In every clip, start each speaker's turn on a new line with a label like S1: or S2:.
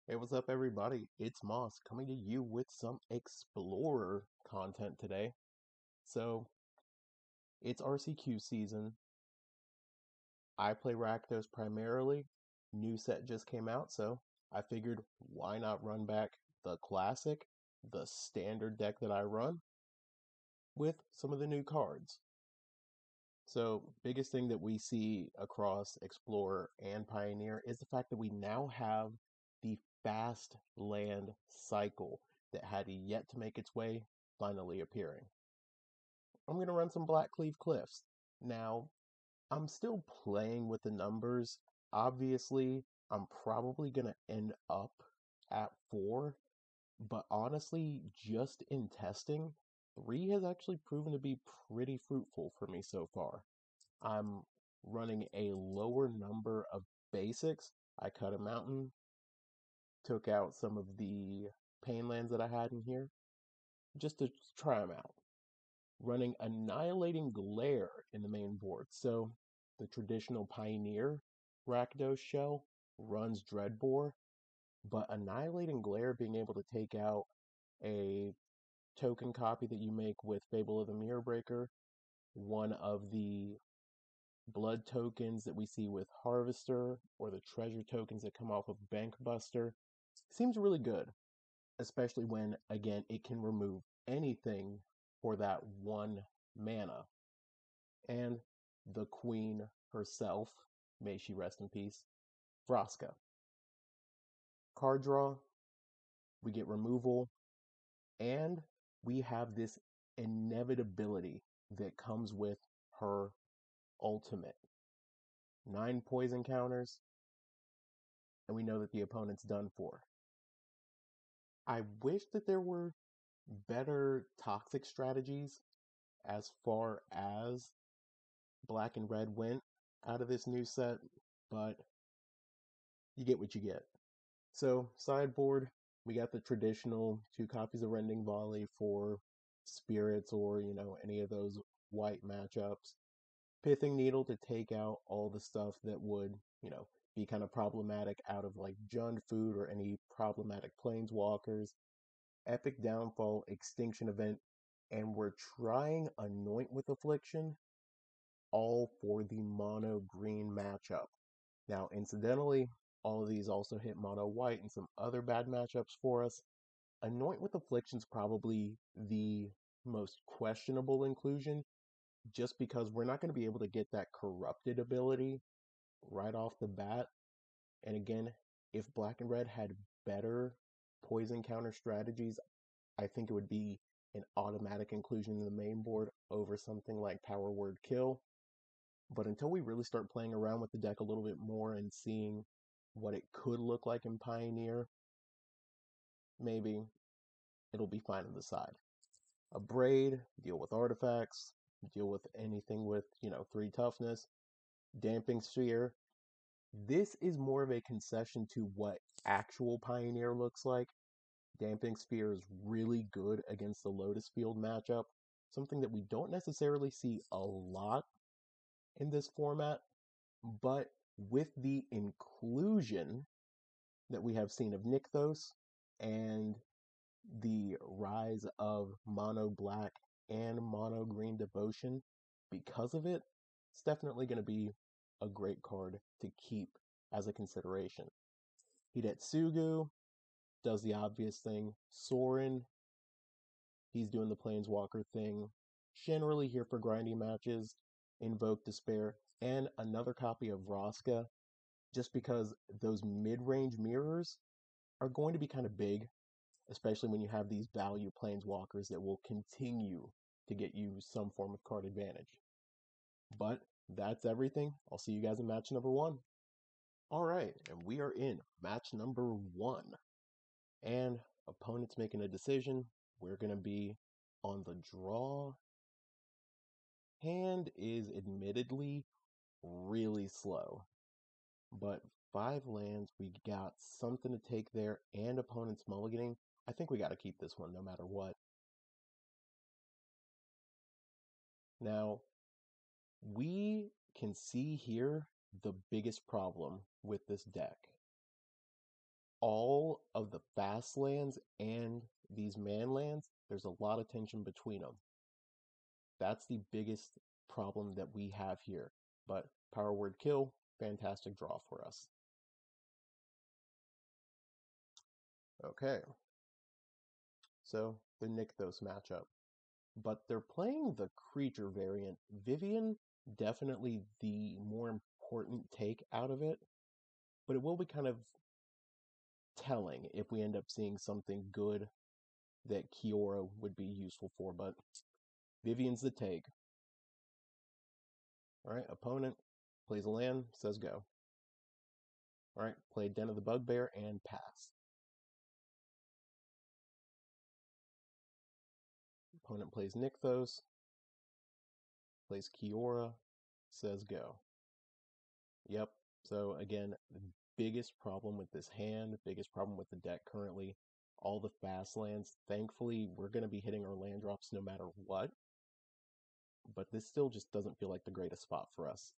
S1: Hey, what's up, everybody? It's Moss coming to you with some Explorer content today. So, it's RCQ season. I play Rakdos primarily. New set just came out, so I figured why not run back the classic, the standard deck that I run, with some of the new cards. So, biggest thing that we see across Explorer and Pioneer is the fact that we now have the fast land cycle that had yet to make its way finally appearing. I'm going to run some Black Cleave Cliffs. Now, I'm still playing with the numbers. Obviously, I'm probably going to end up at 4, but honestly, just in testing, 3 has actually proven to be pretty fruitful for me so far. I'm running a lower number of basics. I cut a mountain, took out some of the pain lands that I had in here, just to try them out. Running Annihilating Glare in the main board. So the traditional Pioneer Rakdos shell runs Dreadbore, but Annihilating Glare being able to take out a token copy that you make with Fable of the Mirror Breaker, one of the blood tokens that we see with Harvester, or the treasure tokens that come off of Bankbuster, seems really good, especially when, again, it can remove anything for that 1 mana. And the queen herself, may she rest in peace, Vraska. Card draw, we get removal, and we have this inevitability that comes with her ultimate. 9 poison counters, and we know that the opponent's done for. I wish that there were better toxic strategies as far as black and red went out of this new set, but you get what you get. So, sideboard, we got the traditional 2 copies of Rending Volley for spirits or, any of those white matchups. Pithing Needle to take out all the stuff that would, be kind of problematic out of like Jund Food or any problematic planeswalkers. Epic Downfall, Extinction Event, and we're trying Anoint with Affliction, all for the mono green matchup. Now, incidentally, all of these also hit mono white and some other bad matchups for us. Anoint with Affliction's probably the most questionable inclusion, just because we're not going to be able to get that corrupted ability right off the bat. And again, if black and red had better poison counter strategies, I think it would be an automatic inclusion in the main board over something like Power Word Kill. But until we really start playing around with the deck a little bit more and seeing what it could look like in Pioneer, maybe it'll be fine on the side. A Braid, deal with artifacts, deal with anything with, 3 toughness. Damping Sphere, this is more of a concession to what actual Pioneer looks like. Damping Sphere is really good against the Lotus Field matchup, something that we don't necessarily see a lot in this format, but with the inclusion that we have seen of Nykthos and the rise of mono black and mono green devotion, because of it, it's definitely going to be a great card to keep as a consideration. Hidetsugu does the obvious thing. Sorin, he's doing the Planeswalker thing. Generally here for grinding matches. Invoke Despair, and another copy of Vraska, just because those mid-range mirrors are going to be kind of big, especially when you have these value planeswalkers that will continue to get you some form of card advantage. But that's everything. I'll see you guys in match number 1. All right, and we are in match number 1. And opponent's making a decision. We're going to be on the draw. Hand is admittedly really slow, but 5 lands, we got something to take there, and opponent's mulliganing. I think we got to keep this one no matter what. Now, we can see here the biggest problem with this deck. all of the fast lands and these man lands, there's a lot of tension between them. That's the biggest problem that we have here. But power word kill, fantastic draw for us. Okay. So the Nykthos matchup. But they're playing the creature variant. Vivien, definitely the more important take out of it. But it will be kind of telling if we end up seeing something good that Kiora would be useful for, but Vivien's the take. Alright, opponent plays a land, says go. Alright, play Den of the Bugbear and pass. Opponent plays Nykthos, plays Kiora, says go. Yep, so again, the biggest problem with this hand, biggest problem with the deck currently, all the fast lands. Thankfully, we're going to be hitting our land drops no matter what, but this still just doesn't feel like the greatest spot for us.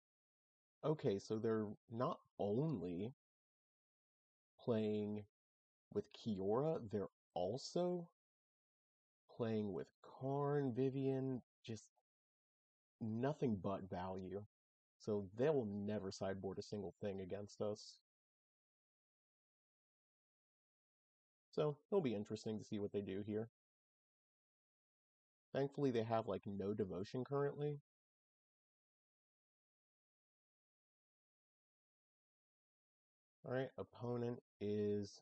S1: Okay, so they're not only playing with Kiora, they're also playing with Karn, Vivien, just nothing but value. So they will never sideboard a single thing against us. So it'll be interesting to see what they do here. Thankfully, they have like no devotion currently. Alright, opponent is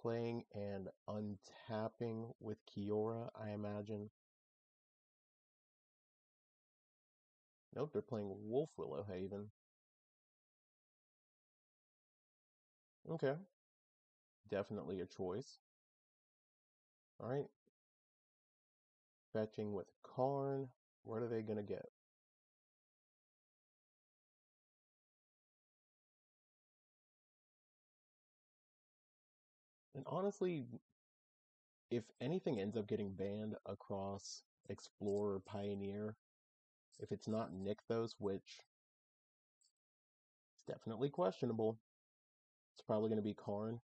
S1: playing and untapping with Kiora, I imagine. Nope, they're playing Wolf Willowhaven. Okay. Definitely a choice. Alright. Fetching with Karn. What are they going to get? And honestly, if anything ends up getting banned across Explorer or Pioneer, if it's not Nykthos, which is definitely questionable, it's probably going to be Karn.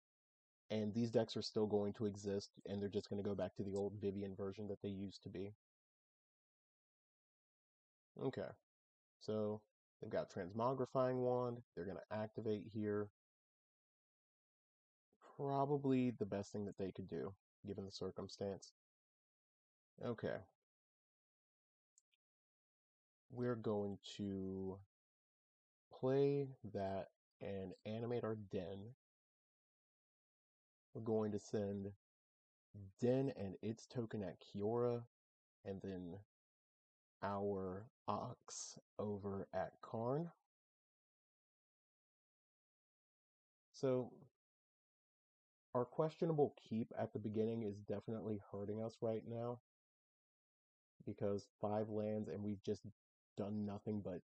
S1: And these decks are still going to exist, and they're just going to go back to the old Vivien version that they used to be. Okay, so they've got Transmogrifying Wand. They're going to activate here. Probably the best thing that they could do, given the circumstance. Okay. We're going to play that and animate our Den. We're going to send Den and its token at Kiora, and then our Ox over at Karn. So our questionable keep at the beginning is definitely hurting us right now, because 5 lands and we've just done nothing but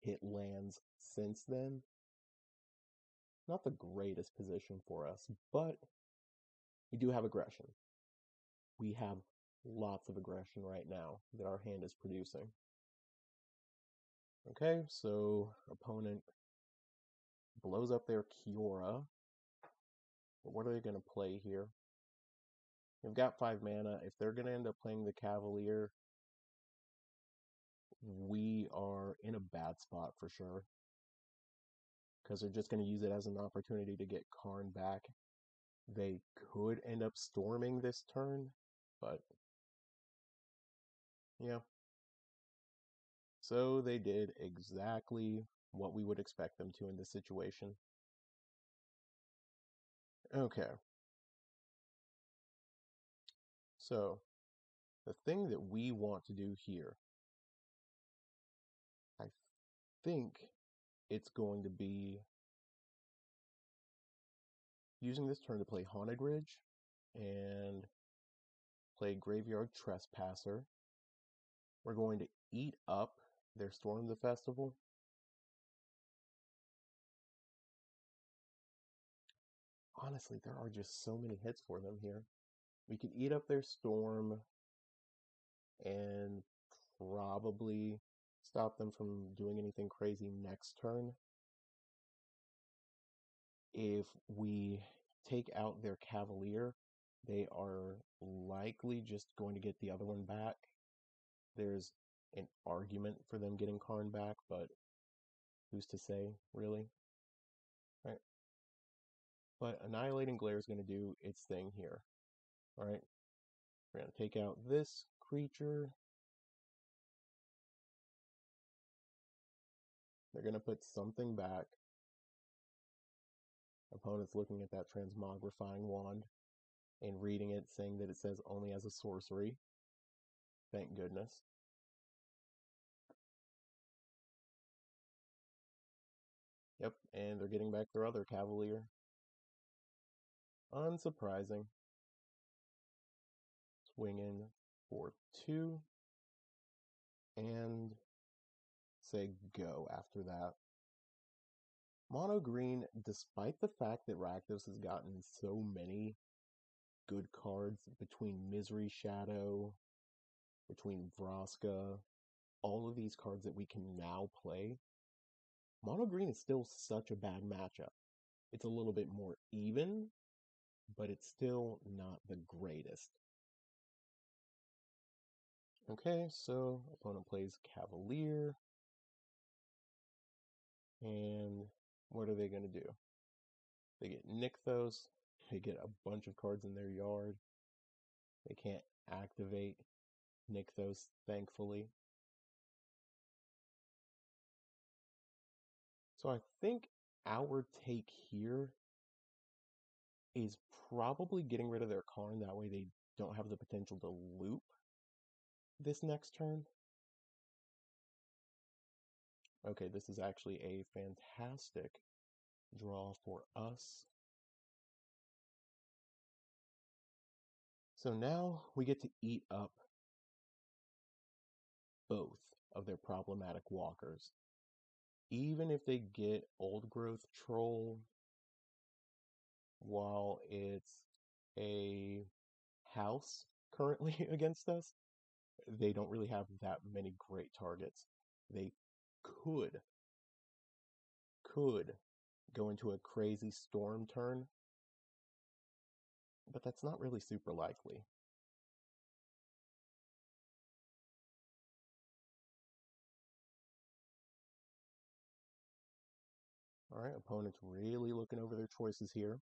S1: hit lands since then. Not the greatest position for us, but we do have aggression. We have lots of aggression right now that our hand is producing. Okay, so opponent blows up their Kiora. What are they going to play here? They've got 5 mana. If they're going to end up playing the Cavalier, we are in a bad spot for sure, because they're just going to use it as an opportunity to get Karn back. They could end up storming this turn, but yeah. So they did exactly what we would expect them to in this situation. Okay. So the thing that we want to do here, I think it's going to be using this turn to play Haunted Ridge and play Graveyard Trespasser. We're going to eat up their Storm the Festival. Honestly, there are just so many hits for them here. We can eat up their Storm and probably stop them from doing anything crazy next turn. if we take out their Cavalier, they are likely just going to get the other one back. There's an argument for them getting Karn back, but who's to say, really? Right? But Annihilating Glare is going to do its thing here. Alright? We're going to take out this creature. They're going to put something back. Opponent's looking at that Transmogrifying Wand and reading it, saying that it says only as a sorcery. Thank goodness. Yep, and they're getting back their other Cavalier. Unsurprising. Swing in for 2. And say go after that. Mono green, despite the fact that Rakdos has gotten so many good cards between Misery Shadow, between Vraska, all of these cards that we can now play, Mono green is still such a bad matchup. It's a little bit more even, but it's still not the greatest. Okay, so opponent plays Cavalier. And what are they going to do? They get Nykthos. They get a bunch of cards in their yard. They can't activate Nykthos, thankfully. So I think our take here is probably getting rid of their Karn. That way they don't have the potential to loop this next turn. Okay, this is actually a fantastic draw for us. So now we get to eat up both of their problematic walkers. Even if they get Old Growth Troll while it's a house currently against us, they don't really have that many great targets. They could go into a crazy storm turn, but that's not really super likely. Alright, opponent's really looking over their choices here.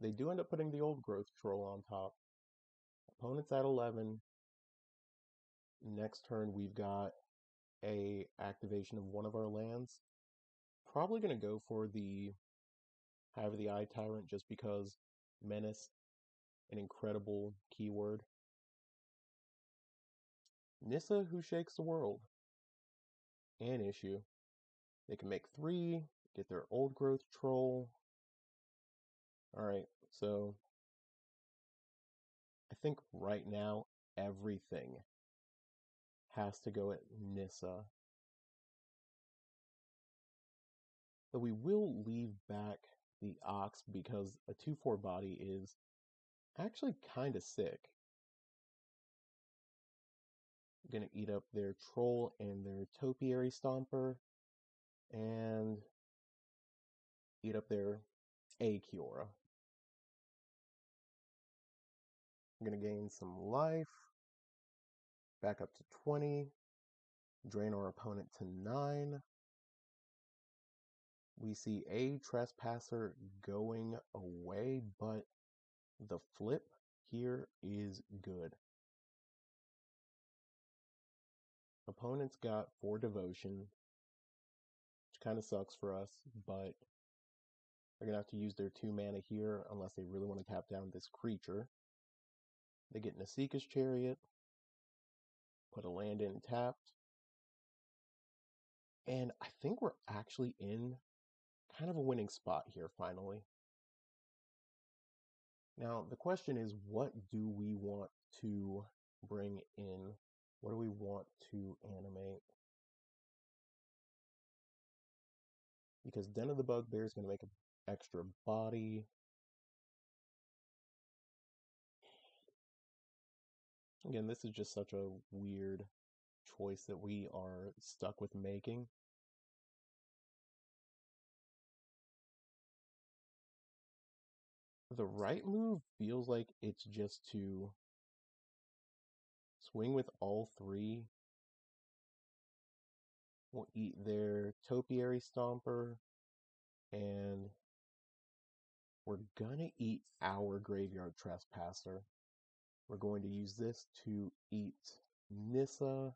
S1: They do end up putting the Old Growth Troll on top. Opponent's at 11. Next turn we've got a activation of one of our lands. Probably going to go for the Hive of the Eye Tyrant just because Menace, an incredible keyword. Nissa, who shakes the world. An issue. They can make 3, get their Old Growth Troll. Alright, so I think right now everything has to go at Nissa. But we will leave back the Ox because a 2/4 body is actually kind of sick. Gonna eat up their Troll and their Topiary Stomper, and eat up their Kiora. I'm gonna gain some life, back up to 20, drain our opponent to 9. We see a Trespasser going away, but the flip here is good. Opponent's got 4 Devotion, which kind of sucks for us, but they're going to have to use their 2 mana here unless they really want to tap down this creature. They get Nasika's Chariot, put a land in tapped, and I think we're actually in kind of a winning spot here finally. Now, the question is, what do we want to bring in? What do we want to animate? Because Den of the Bugbear is going to make an extra body. Again, this is just such a weird choice that we are stuck with making. The right move feels like it's just to swing with all three. We'll eat their Topiary Stomper, and we're gonna eat our Graveyard Trespasser. We're going to use this to eat Nissa,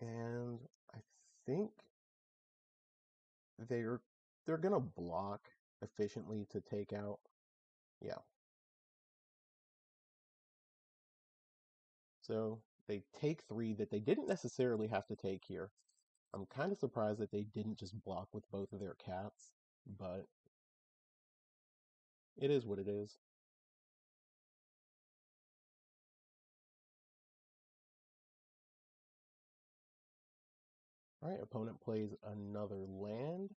S1: and I think they're gonna block efficiently to take out. Yeah. So they take 3 that they didn't necessarily have to take here. I'm kind of surprised that they didn't just block with both of their cats, but it is what it is. Alright, opponent plays another land.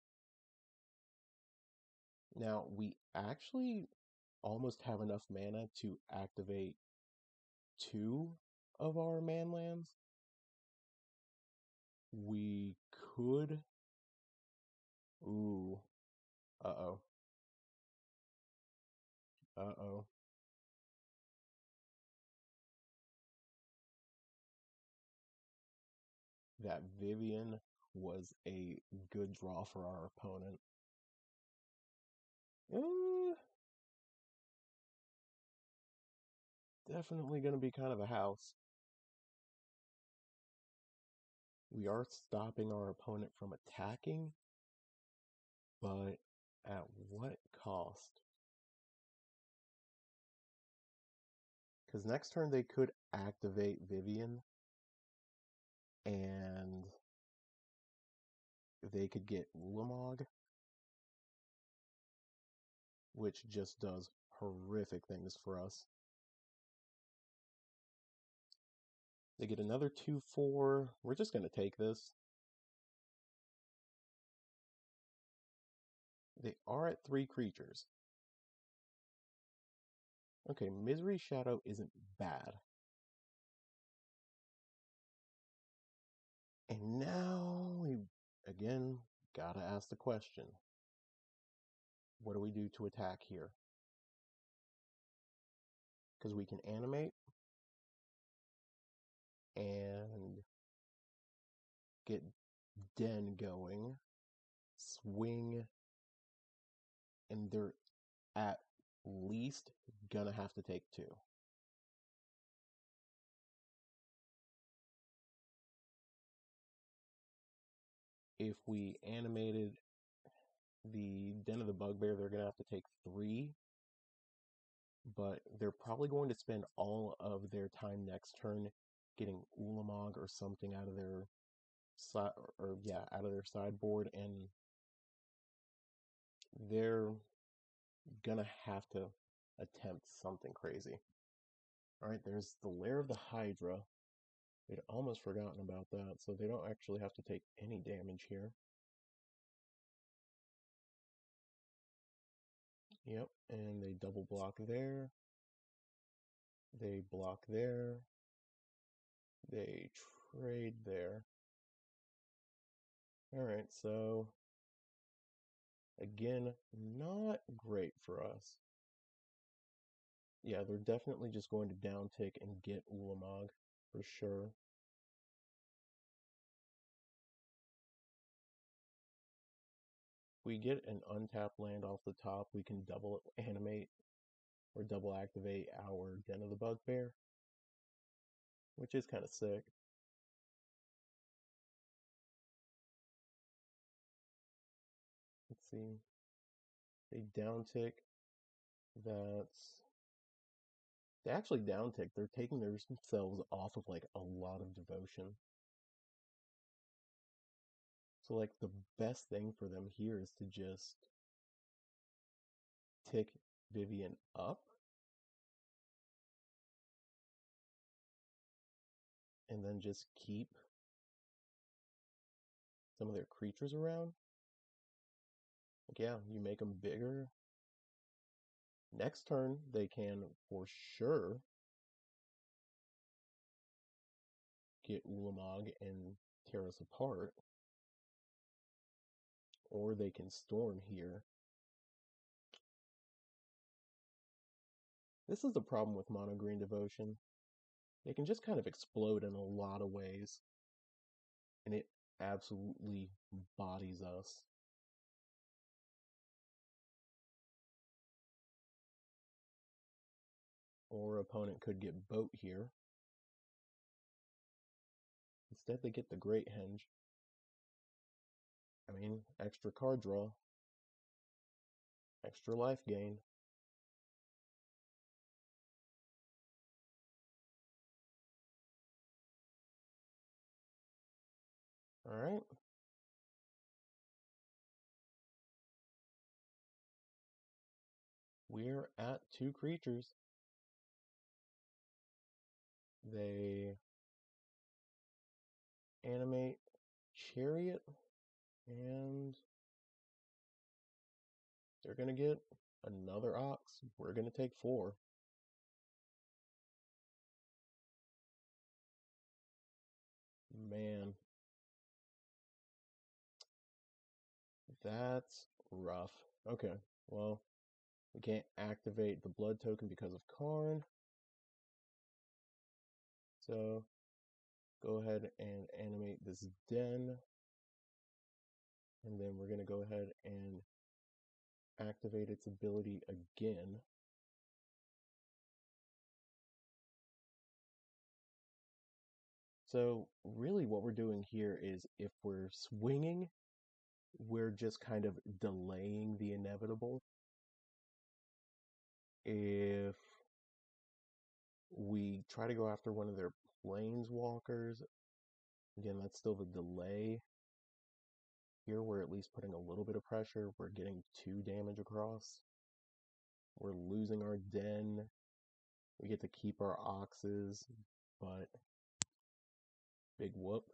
S1: Now, we actually almost have enough mana to activate 2 of our man lands. We could... Ooh. Uh-oh. Uh-oh. That Vivian was a good draw for our opponent. Definitely going to be kind of a house. We are stopping our opponent from attacking, but at what cost? Because next turn they could activate Vivian, and they could get Ulamog, which just does horrific things for us. They get another 2/4. We're just going to take this. They are at 3 creatures. Okay, Misery Shadow isn't bad. And now we, again, gotta ask the question. What do we do to attack here? Because we can animate and get Den going, swing, and they're at least gonna have to take 2. If we animated the Den of the Bugbear, they're gonna have to take 3, but they're probably going to spend all of their time next turn getting Ulamog or something out of their out of their sideboard, and they're gonna have to attempt something crazy. Alright, there's the Lair of the Hydra. We'd almost forgotten about that, so they don't actually have to take any damage here. Yep, and they double block there. They block there. They trade there. Alright, so again, not great for us. Yeah, they're definitely just going to downtick and get Ulamog, for sure. If we get an untapped land off the top, we can double animate or double activate our Den of the Bugbear, which is kind of sick. Let's see. They downtick. They actually downtick. They're taking themselves off of like a lot of devotion. So like the best thing for them here is to just tick Vivian up and then just keep some of their creatures around. Like, yeah, you make them bigger. Next turn, they can for sure get Ulamog and tear us apart. Or they can storm here This is the problem with mono green devotion. They can just kind of explode in a lot of ways, and it absolutely bodies us. Or opponent could get boat here. Instead, they get the Great Henge. I mean, extra card draw, extra life gain. Alright. We're at 2 creatures. They animate Chariot, and they're gonna get another Ox. We're gonna take 4. Man, that's rough. Okay, well, we can't activate the blood token because of Karn. So, go ahead and animate this Den. And then we're going to go ahead and activate its ability again. So really what we're doing here is if we're swinging, we're just kind of delaying the inevitable. If we try to go after one of their planeswalkers, again, that's still the delay. Here we're at least putting a little bit of pressure. We're getting 2 damage across. We're losing our Den. We get to keep our Oxes, but big whoop.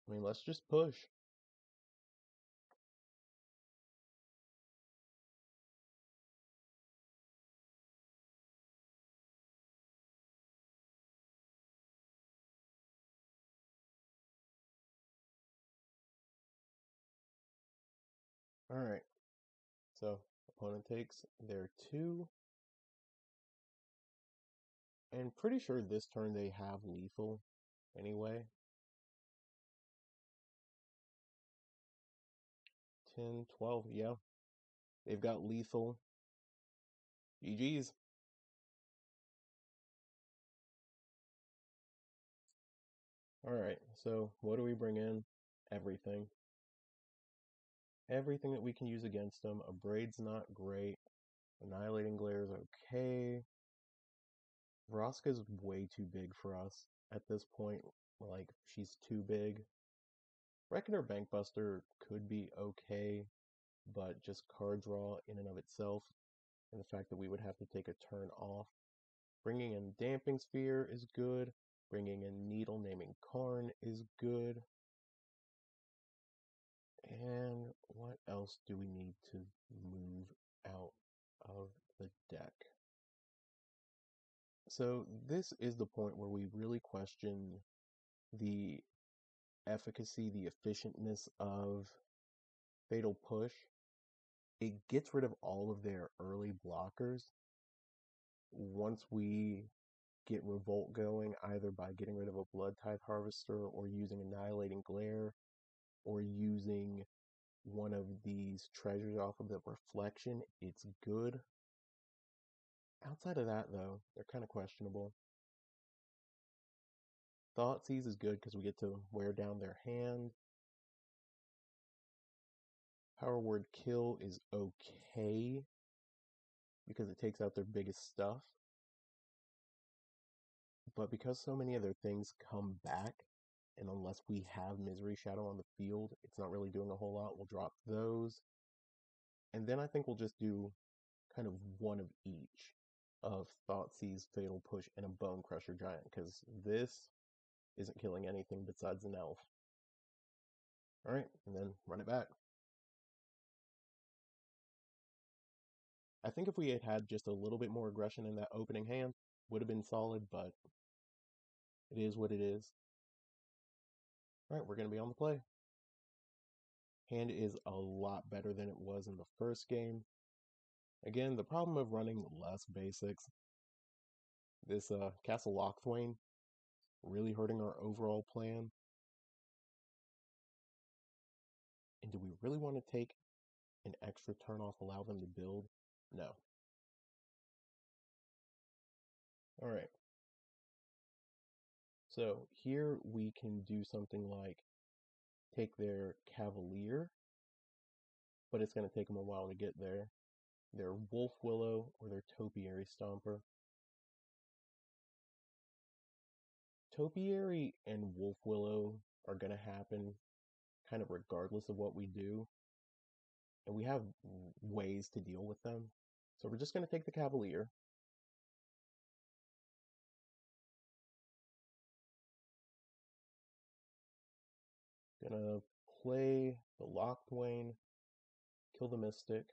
S1: I mean, let's just push. Alright, so opponent takes their 2. And pretty sure this turn they have lethal anyway. 10, 12, yeah. They've got lethal. GG's. Alright, so what do we bring in? Everything. Everything that we can use against them. Abrade's not great. Annihilating Glare's okay. Vraska's way too big for us at this point. Like, she's too big. Reckoner Bankbuster could be okay, but just card draw in and of itself, and the fact that we would have to take a turn off. Bringing in Damping Sphere is good. Bringing in Needle Naming Karn is good. And what else do we need to move out of the deck? So this is the point where we really question the efficacy, the efficientness of Fatal Push. It gets rid of all of their early blockers. Once we get Revolt going, either by getting rid of a Blood Tithe Harvester or using Annihilating Glare, or using one of these treasures off of the Reflection, it's good. Outside of that, though, they're kind of questionable. Thoughtseize is good because we get to wear down their hand. Power Word Kill is okay because it takes out their biggest stuff. But because so many other things come back, and unless we have Misery Shadow on the field, it's not really doing a whole lot. We'll drop those. And then I think we'll just do kind of one of each of Thoughtseize, Fatal Push, and a Bone Crusher Giant, because this isn't killing anything besides an elf. Alright, and then run it back. I think if we had had just a little bit more aggression in that opening hand, would have been solid, but it is what it is. Alright, we're going to be on the play. Hand is a lot better than it was in the first game. Again, the problem of running less basics. This Castle Lochthwain really hurting our overall plan. And do we really want to take an extra turn off, allow them to build? No. Alright. So here we can do something like take their Cavalier, but it's going to take them a while to get there. Their Wolf Willow or their Topiary Stomper. Topiary and Wolf Willow are going to happen kind of regardless of what we do. And we have ways to deal with them. So we're just going to take the Cavalier. Gonna play the Lochthwain, kill the Mystic.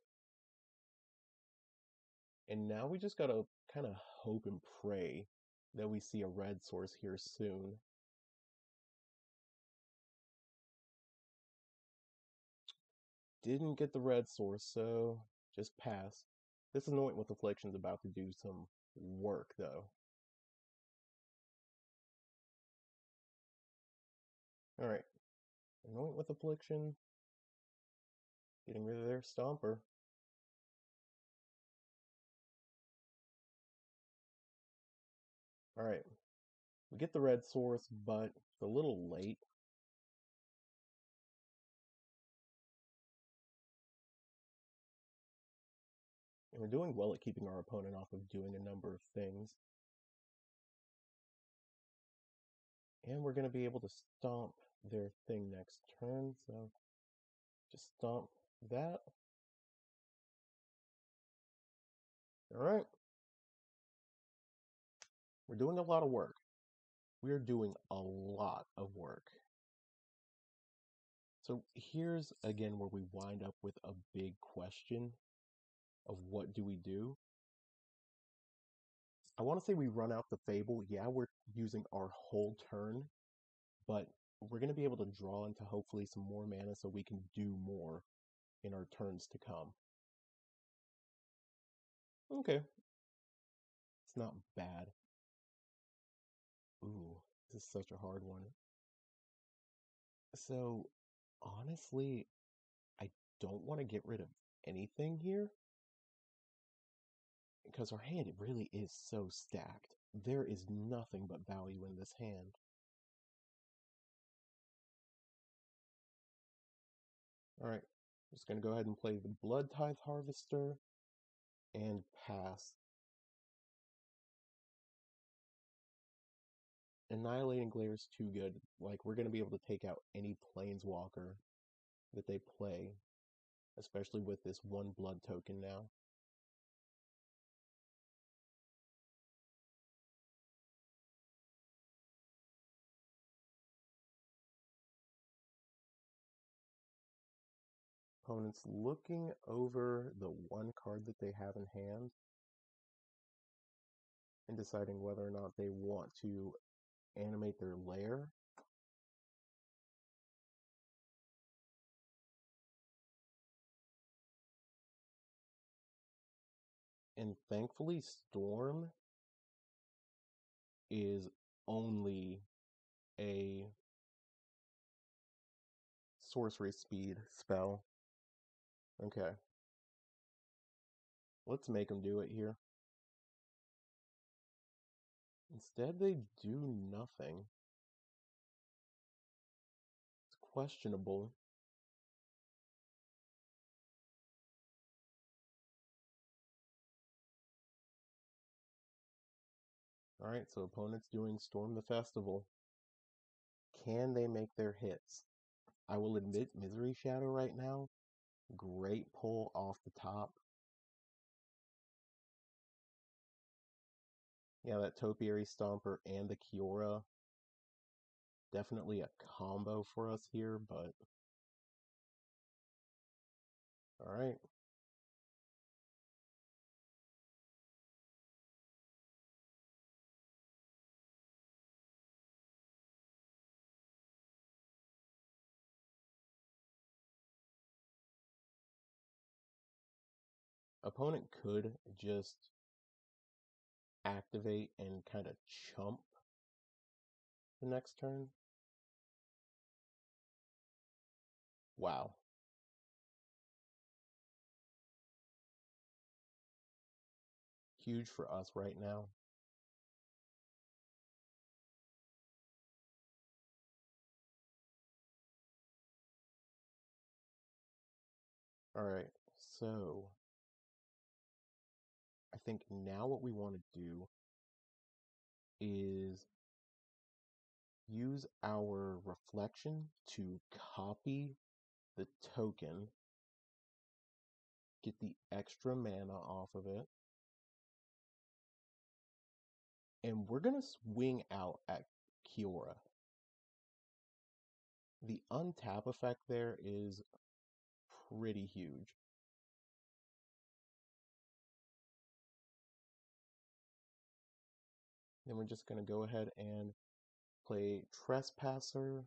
S1: And now we just gotta kind of hope and pray that we see a red source here soon. Didn't get the red source, so just pass. This Anoint with Affliction's about to do some work, though. Alright. Anoint with Affliction. Getting rid of their Stomper. Alright. We get the red source, but it's a little late. And we're doing well at keeping our opponent off of doing a number of things. And we're going to be able to stomp their thing next turn, so just stomp that. Alright. We're doing a lot of work. We are doing a lot of work. So here's again where we wind up with a big question of what do we do? I want to say we run out the Fable. Yeah, we're using our whole turn, but we're going to be able to draw into hopefully some more mana so we can do more in our turns to come. Okay. It's not bad. Ooh, this is such a hard one. So, honestly, I don't want to get rid of anything here. Because our hand, it really is so stacked. There is nothing but value in this hand. Alright, just going to go ahead and play the Blood Tithe Harvester and pass. Annihilating Glare is too good. Like, we're going to be able to take out any Planeswalker that they play, especially with this one blood token now. Opponent's looking over the one card that they have in hand and deciding whether or not they want to animate their lair. And thankfully, Storm is only a sorcery speed spell. Okay. Let's make them do it here. Instead, they do nothing. It's questionable. Alright, so opponent's doing Storm the Festival. Can they make their hits? I will admit, Misery Shadow right now, great pull off the top. Yeah, that Topiary Stomper and the Kiora, definitely a combo for us here, but alright. Opponent could just activate and kind of chump the next turn. Wow. Huge for us right now. Alright, so I think now what we want to do is use our reflection to copy the token, get the extra mana off of it, and we're going to swing out at Kiora. The untap effect there is pretty huge. Then we're just going to go ahead and play Trespasser,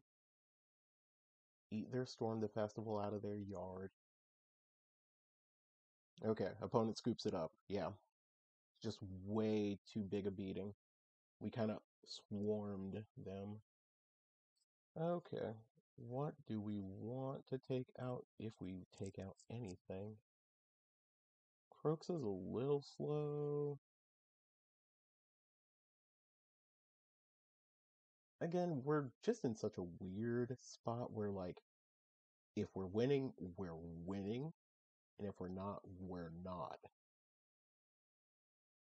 S1: eat their Storm the Festival out of their yard. Okay, opponent scoops it up. Yeah, just way too big a beating. We kind of swarmed them. Okay, what do we want to take out if we take out anything? Croaks is a little slow. Again, we're just in such a weird spot where, like, if we're winning, and if we're not, we're not.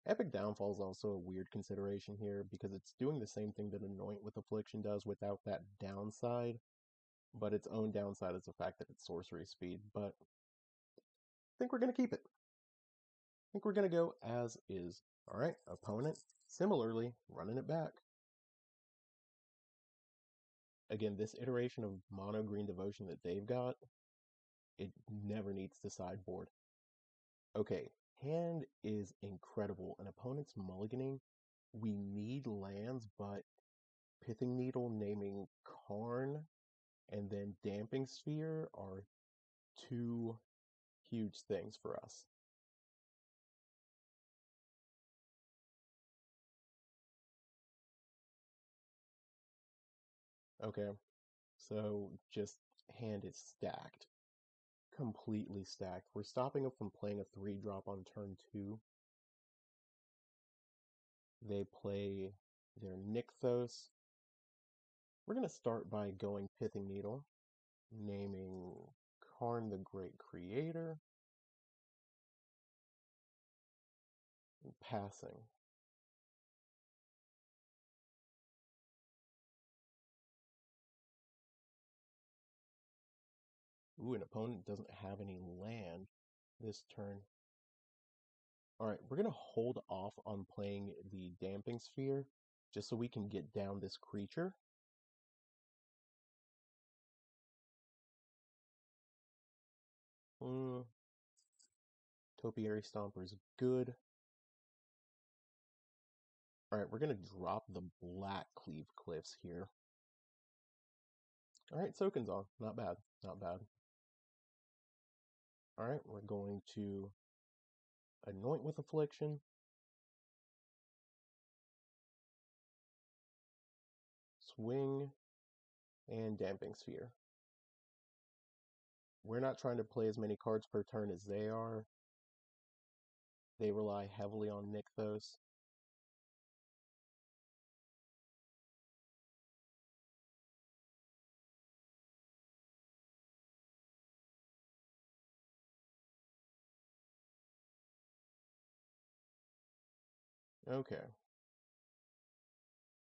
S1: Epic Downfall is also a weird consideration here because it's doing the same thing that Anoint with Affliction does without that downside, but its own downside is the fact that it's sorcery speed, but I think we're going to keep it. I think we're going to go as is. Alright, opponent, similarly, running it back. Again, this iteration of Mono Green Devotion that they've got, it never needs to sideboard. Okay, hand is incredible. An opponent's mulliganing. We need lands, but Pithing Needle naming Karn and then Damping Sphere are two huge things for us. Okay, so just hand is stacked. Completely stacked. We're stopping them from playing a 3-drop on turn 2. They play their Nykthos. We're going to start by going Pithing Needle, naming Karn the Great Creator, and passing. Ooh, an opponent doesn't have any land this turn. Alright, we're going to hold off on playing the Damping Sphere, just so we can get down this creature. Topiary Stomper is good. Alright, we're going to drop the Black Cleave Cliffs here. Alright, Soken's on. Not bad. Not bad. Alright, we're going to Anoint with Affliction. Swing. And Damping Sphere. We're not trying to play as many cards per turn as they are. They rely heavily on Nykthos. Okay.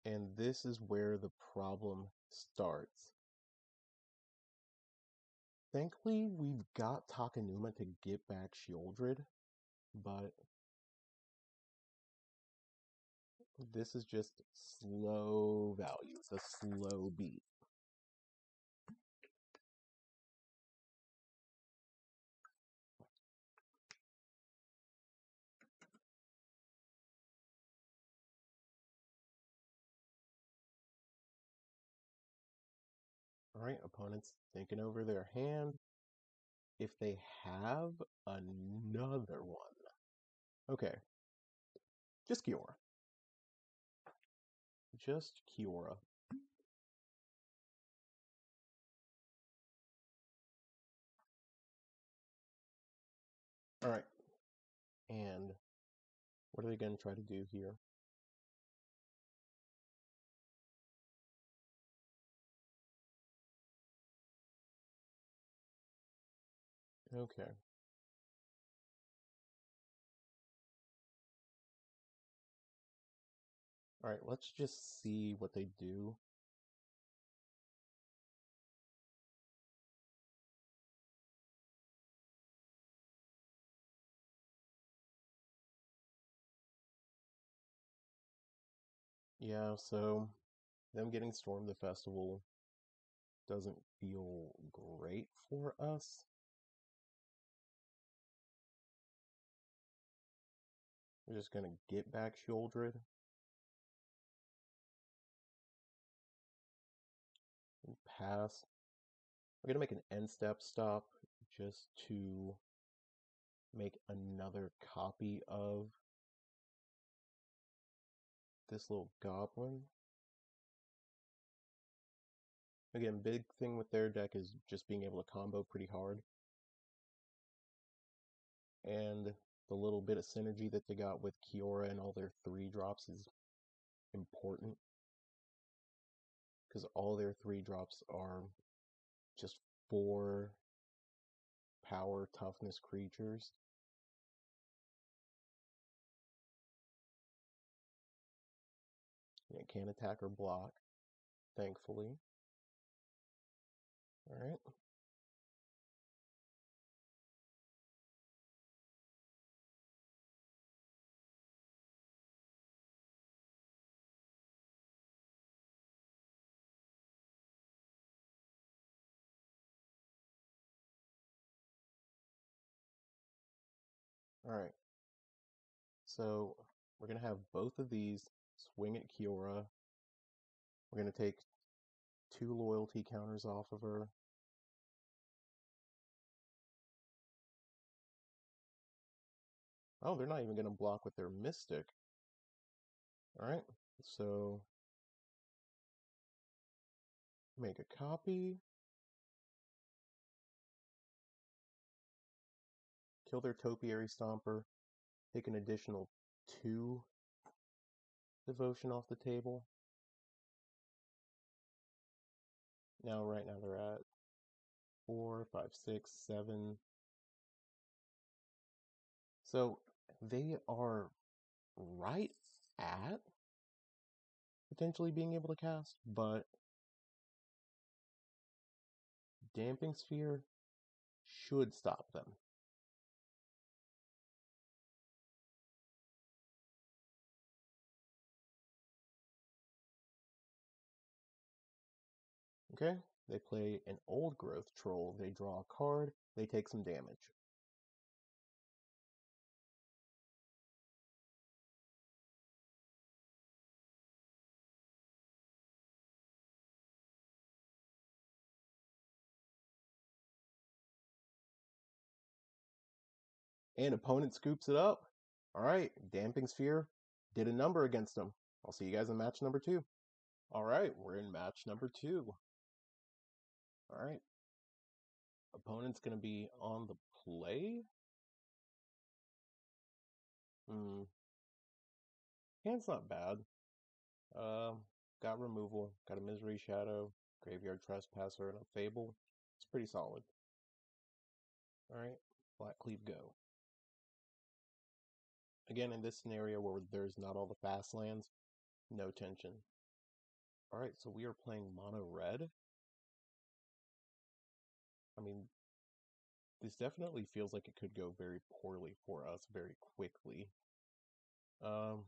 S1: And this is where the problem starts. Thankfully, we've got Takenuma to get back Shieldred, but this is just slow value. It's a slow beat. Alright, opponent's thinking over their hand. if they have another one. Okay. Just Kiora. Just Kiora. Alright. And what are they going to try to do here? Okay. Alright, let's just see what they do. Yeah, so them getting Storm the Festival doesn't feel great for us. We're just gonna get back Shieldred. And pass. We're gonna make an end step stop just to make another copy of this little goblin. Again, big thing with their deck is just being able to combo pretty hard. And the little bit of synergy that they got with Kiora and all their 3-drops is important. Because all their 3-drops are just 4 power toughness creatures. And it can't attack or block, thankfully. Alright. Alright. So we're going to have both of these swing at Kiora. We're going to take 2 loyalty counters off of her. Oh, they're not even going to block with their Mystic. Alright, so make a copy. Kill their Topiary Stomper. Take an additional 2 devotion off the table. Right now they're at 4, 5, 6, 7. So they are right at potentially being able to cast, but Damping Sphere should stop them. Okay, they play an Old Growth Troll. They draw a card, they take some damage. And opponent scoops it up. Alright, Damping Sphere did a number against them. I'll see you guys in match number 2. Alright, we're in match number 2. Alright. Opponent's going to be on the play. Hand's not bad. Got removal, got a Misery Shadow, Graveyard Trespasser, and a Fable. It's pretty solid. Alright, Black Cleave go. Again, in this scenario where there's not all the fast lands, no tension. Alright, so we are playing mono red. I mean, this definitely feels like it could go very poorly for us very quickly. Gonna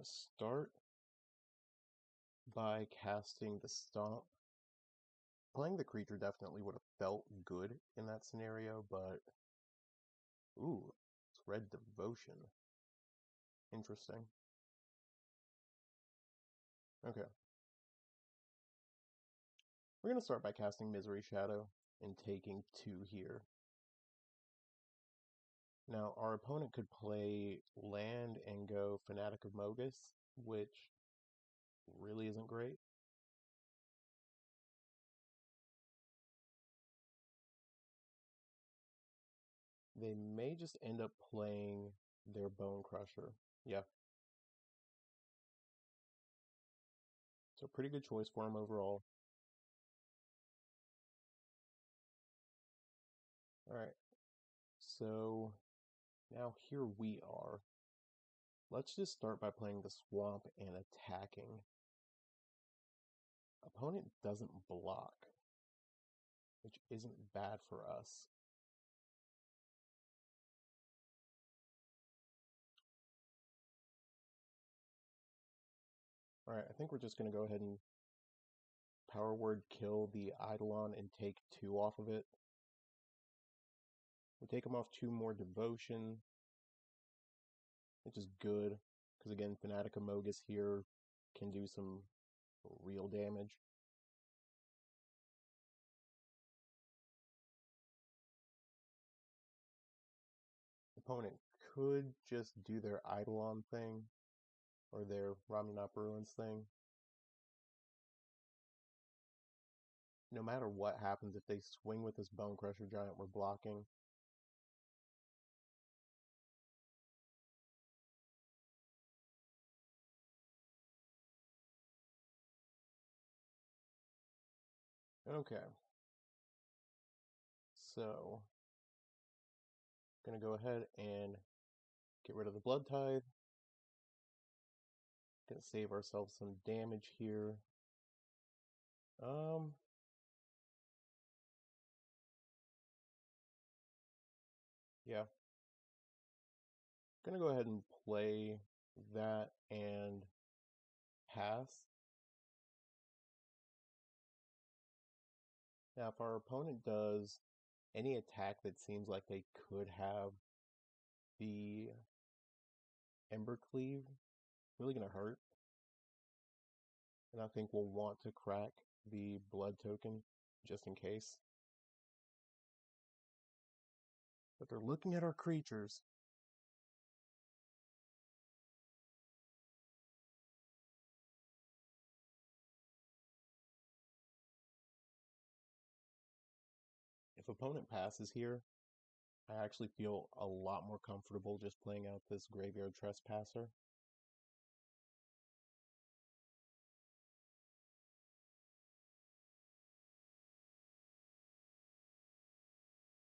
S1: start by casting the Stomp. Playing the creature definitely would have felt good in that scenario, but ooh, it's Red Devotion. Interesting. Okay. We're going to start by casting Misery Shadow. and taking 2 here. Now, our opponent could play land and go Fanatic of Mogus, which really isn't great. They may just end up playing their Bone Crusher. Yeah. So pretty good choice for him overall. Alright. So now here we are. Let's just start by playing the Swamp and attacking. Opponent doesn't block, which isn't bad for us. Alright, I think we're just going to go ahead and Power Word kill the Eidolon and take 2 off of it. We take him off 2 more Devotion, which is good, because again, Fanatic of Mogus here can do some real damage. Opponent could just do their Eidolon thing, or their Ramunap Ruins thing. No matter what happens, if they swing with this Bone Crusher Giant, we're blocking. Okay. So, gonna go ahead and get rid of the Blood Tithe. Gonna save ourselves some damage here. Yeah. Gonna go ahead and play that and pass. Now, if our opponent does any attack that seems like they could have the Ember Cleave, really gonna hurt. And I think we'll want to crack the blood token just in case. But they're looking at our creatures. If opponent passes here, I actually feel a lot more comfortable just playing out this Graveyard Trespasser.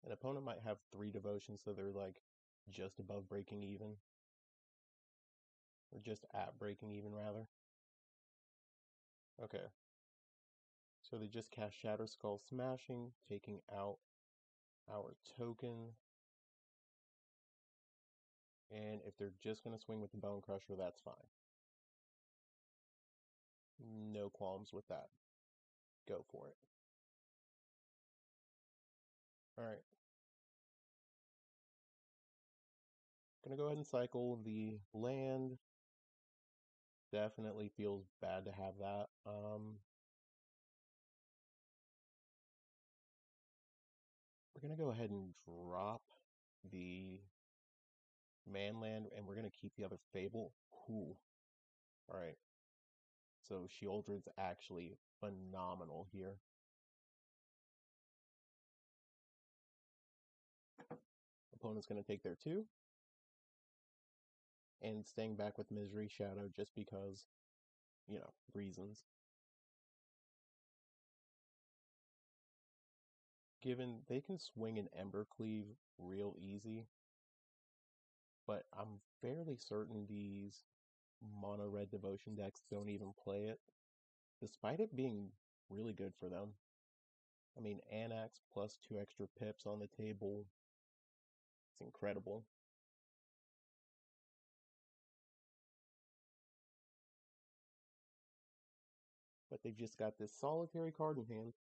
S1: An opponent might have 3 devotions, so they're like just above breaking even. Or just at breaking even, rather. Okay. So they just cast Shatter Skull Smashing, taking out our token. And if they're just going to swing with the Bone Crusher, that's fine. No qualms with that. Go for it. Alright. Gonna go ahead and cycle the land. Definitely feels bad to have that. We're gonna go ahead and drop the Manland, and we're gonna keep the other Fable. Cool. Alright. So Sheoldred's actually phenomenal here. Opponent's gonna take their 2. And staying back with Misery Shadow just because, you know, reasons. Given they can swing an Ember Cleave real easy, but I'm fairly certain these mono red devotion decks don't even play it, despite it being really good for them. I mean, Anax plus 2 extra pips on the table, it's incredible. But they've just got this solitary card in hand.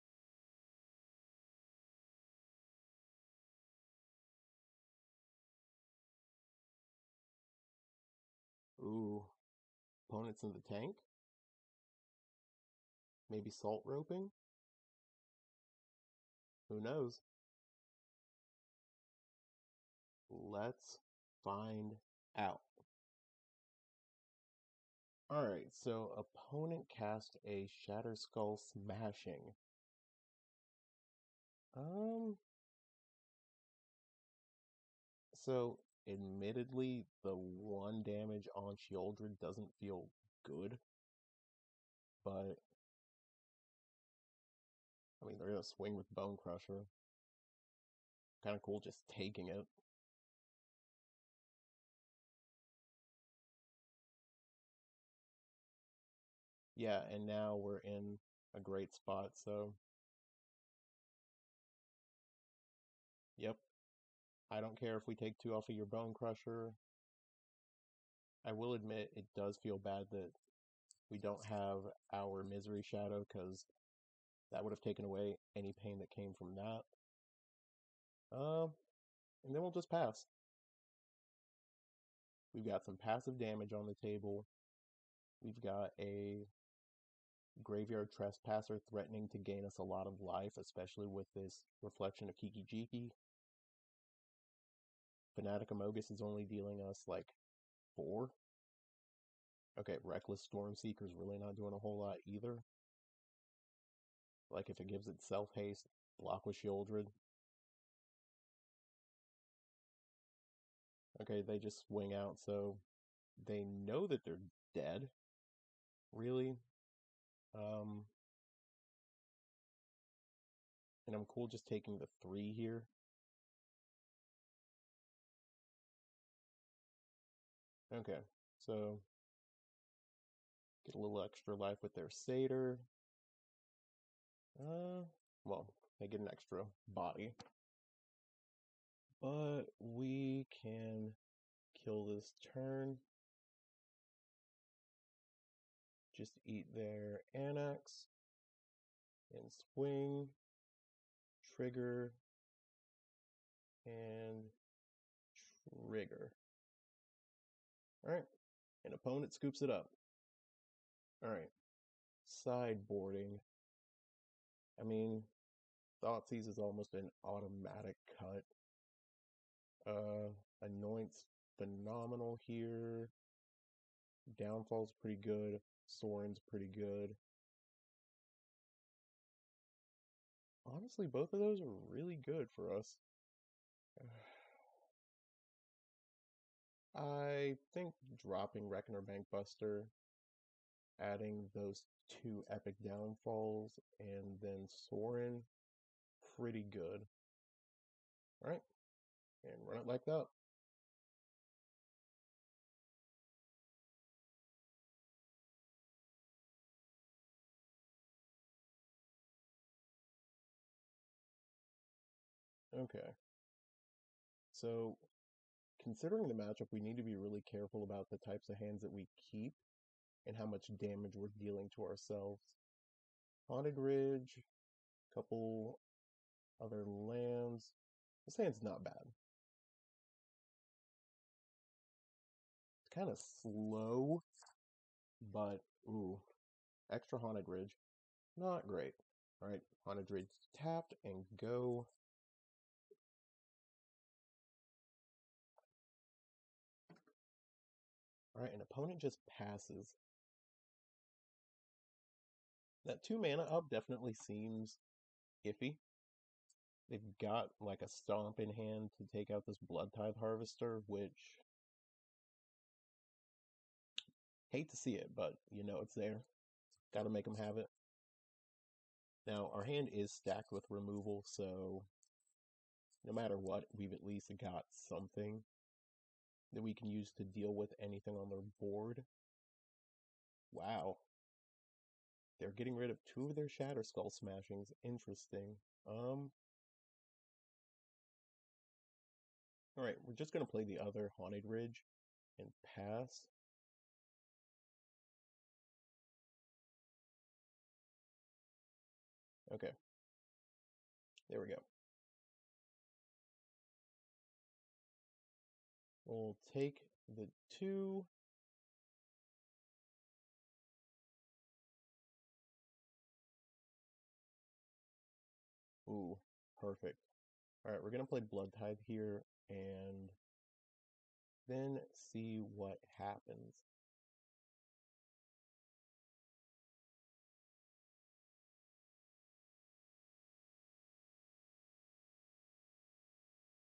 S1: Ooh, opponents in the tank? Maybe Salt Roping? Who knows? Let's find out. Alright, so opponent cast a Shatter Skull Smashing. So admittedly, the 1 damage on Sheoldred doesn't feel good, but I mean, they're gonna swing with Bone Crusher. Kind of cool just taking it. Yeah, and now we're in a great spot, so yep. I don't care if we take 2 off of your Bone Crusher. I will admit it does feel bad that we don't have our Misery Shadow, because that would have taken away any pain that came from that. And then we'll just pass. We've got some passive damage on the table. We've got a Graveyard Trespasser threatening to gain us a lot of life, especially with this reflection of Kiki Jiki. Fanatic Amogus is only dealing us like 4. Okay, Reckless Stormseeker's really not doing a whole lot either. Like if it gives itself haste, block with Sheoldred. Okay, they just swing out, so they know that they're dead. Really. And I'm cool just taking the 3 here. Okay, so get a little extra life with their Satyr. Well, they get an extra body. But we can kill this turn. Just eat their Annex. And swing. Trigger. And trigger. Alright. An opponent scoops it up. Alright. Sideboarding. I mean, Thoughtseize is almost an automatic cut. Anoint's phenomenal here. Downfall's pretty good. Soren's pretty good. Honestly, both of those are really good for us. I think dropping Reckoner Bankbuster, adding those 2 epic downfalls, and then Soren, pretty good. Alright, and run it like that. Okay. So, considering the matchup, we need to be really careful about the types of hands that we keep and how much damage we're dealing to ourselves. Haunted Ridge, couple other lands. This hand's not bad. It's kind of slow, but ooh, extra Haunted Ridge, not great. Alright, Haunted Ridge tapped and go. Alright, an opponent just passes. That 2 mana up definitely seems iffy. They've got like a stomp in hand to take out this Blood Tithe Harvester, which hate to see it, but you know it's there. Gotta make them have it. Now, our hand is stacked with removal, so no matter what, we've at least got something that we can use to deal with anything on their board. Wow. They're getting rid of 2 of their Shatter Skull Smashings. Interesting. Alright, we're just gonna play the other Haunted Ridge and pass. Okay. There we go. We'll take the 2. Ooh, Perfect. Alright, we're going to play Blood Tithe here, and then see what happens.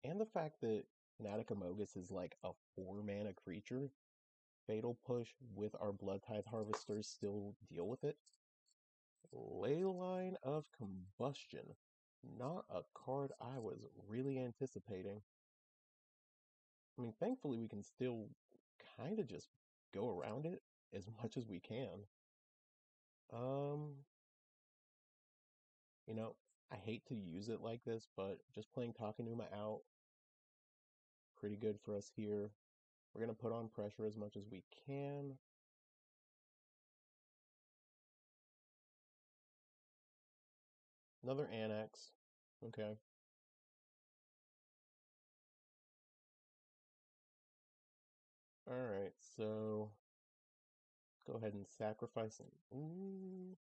S1: And the fact that Fanatic Amogus is like a 4-mana creature, Fatal Push with our Blood Tithe Harvesters still deal with it. Leyline of Combustion. Not a card I was really anticipating. I mean, thankfully we can still kind of just go around it as much as we can. You know, I hate to use it like this, but just playing Takenuma out, pretty good for us here. We're going to put on pressure as much as we can. Another Annex. Okay. Alright, so go ahead and sacrifice him. Ooh.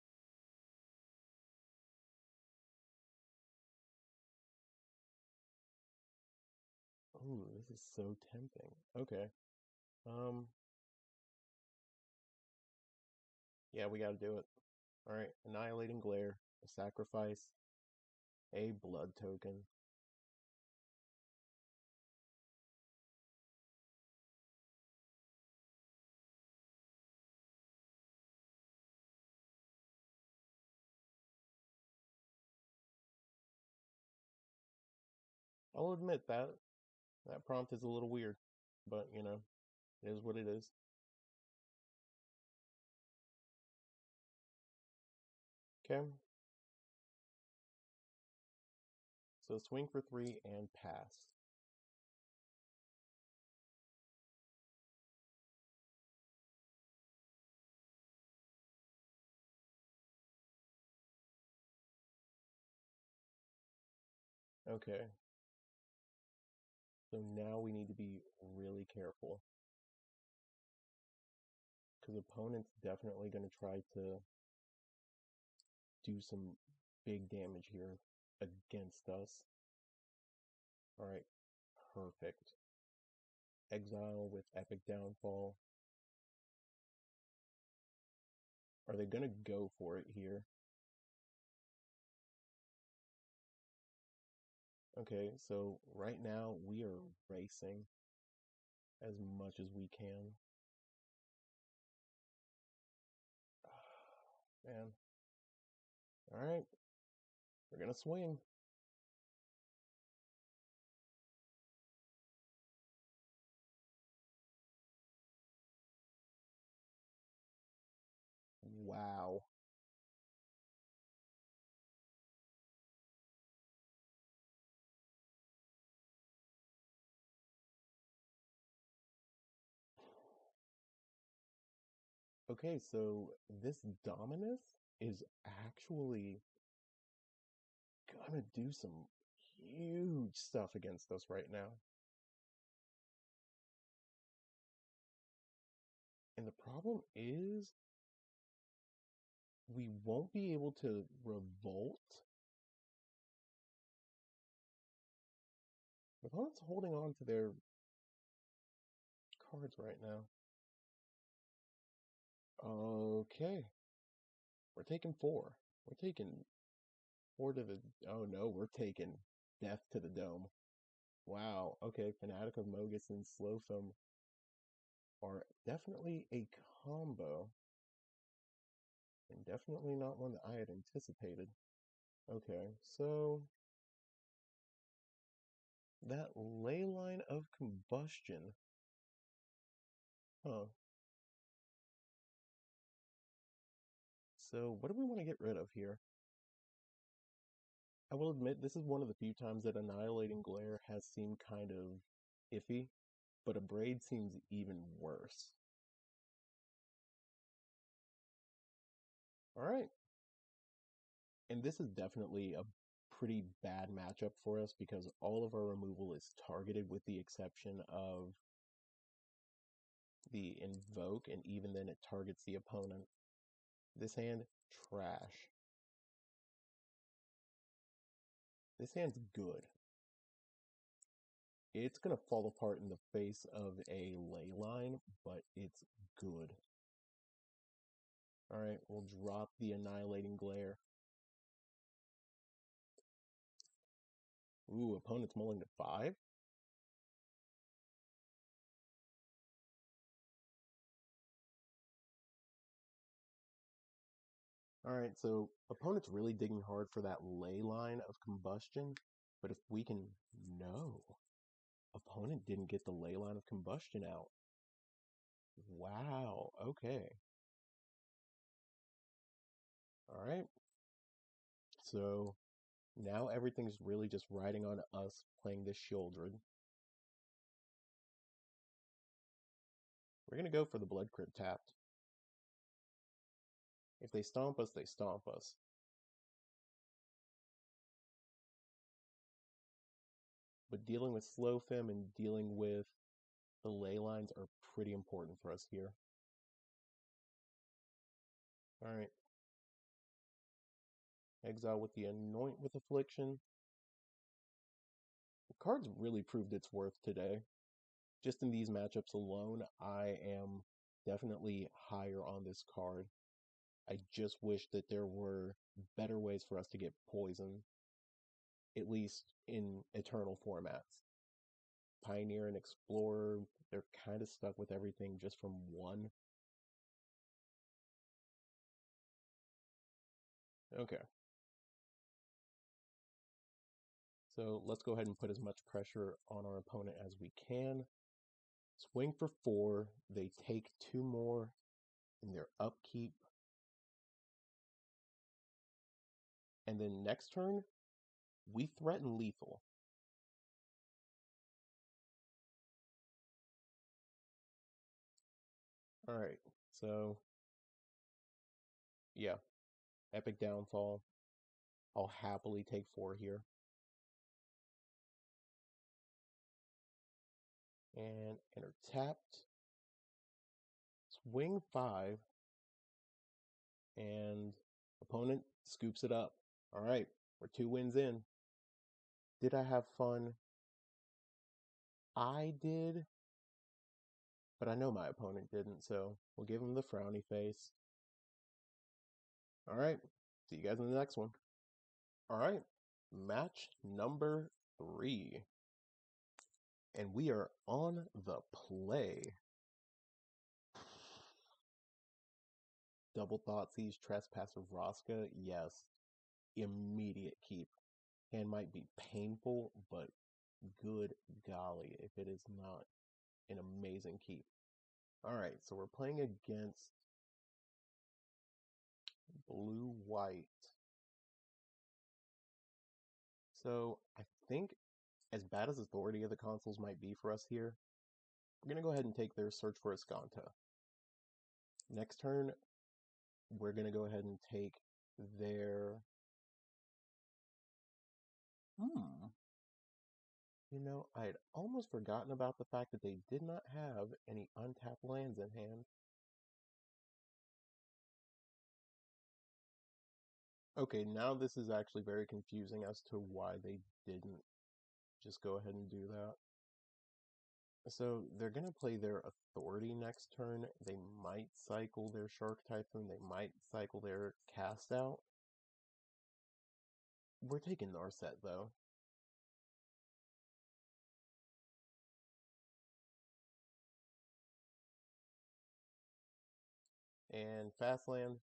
S1: Ooh, this is so tempting. Okay. Yeah, we gotta do it. Alright, Annihilating Glare, a sacrifice, a blood token. I'll admit that prompt is a little weird, but you know, it is what it is. Okay. So swing for 3 and pass. Okay. So now we need to be really careful. Because opponent's definitely going to try to do some big damage here against us. Alright, perfect. Exile with Epic Downfall. Are they going to go for it here? Okay, so right now we are racing as much as we can. Man. Alright. We're gonna swing. Wow. Okay, so this Dominus is actually gonna do some huge stuff against us right now. And the problem is we won't be able to revolt. The opponent's holding on to their cards right now. Okay. We're taking 4. We're taking 4 to the... Oh no, we're taking death to the dome. Wow. Okay, Fanatic of Mogus and Slotham are definitely a combo. And definitely not one that I had anticipated. Okay, so that Leyline of Combustion. Huh. So what do we want to get rid of here? I will admit this is one of the few times that Annihilating Glare has seemed kind of iffy, but Abrade seems even worse. Alright. And this is definitely a pretty bad matchup for us because all of our removal is targeted with the exception of the Invoke, and even then it targets the opponent. This hand, trash. This hand's good. It's going to fall apart in the face of a ley line, but it's good. Alright, we'll drop the Annihilating Glare. Ooh, opponent's mulling to 5? Alright, so opponent's really digging hard for that ley line of combustion, but if we can... No. Opponent didn't get the ley line of combustion out. Wow, okay. Alright. So, now everything's really just riding on us playing this Shieldred. We're gonna go for the Blood Crypt tapped. If they stomp us, they stomp us. But dealing with Slow Fem and dealing with the ley lines are pretty important for us here. Alright. Exile with the Anoint with Affliction. The card's really proved its worth today. Just in these matchups alone, I am definitely higher on this card. I just wish that there were better ways for us to get poison, at least in Eternal formats. Pioneer and Explorer, they're kind of stuck with everything just from one. Okay. So let's go ahead and put as much pressure on our opponent as we can. Swing for 4, they take 2 more in their upkeep. And then next turn, we threaten lethal. Alright, so yeah, Epic Downfall. I'll happily take 4 here. And enter tapped. Swing 5. And opponent scoops it up. Alright, we're 2 wins in. Did I have fun? I did. But I know my opponent didn't, so we'll give him the frowny face. Alright, see you guys in the next one. Alright, match number 3. And we are on the play. Double Thoughtseize, Trespasser, Vraska, yes. Immediate keep. And might be painful, but good golly if it is not an amazing keep. Alright, so we're playing against blue-white. So I think, as bad as Authority of the Consuls might be for us here, we're going to go ahead and take their Search for Azcanta. Next turn, we're going to go ahead and take their... You know, I had almost forgotten about the fact that they did not have any untapped lands in hand. Okay, now this is actually very confusing as to why they didn't just go ahead and do that. So they're going to play their Authority next turn. They might cycle their Shark Typhoon. They might cycle their Cast Out. We're taking Narset, though. And Fastland,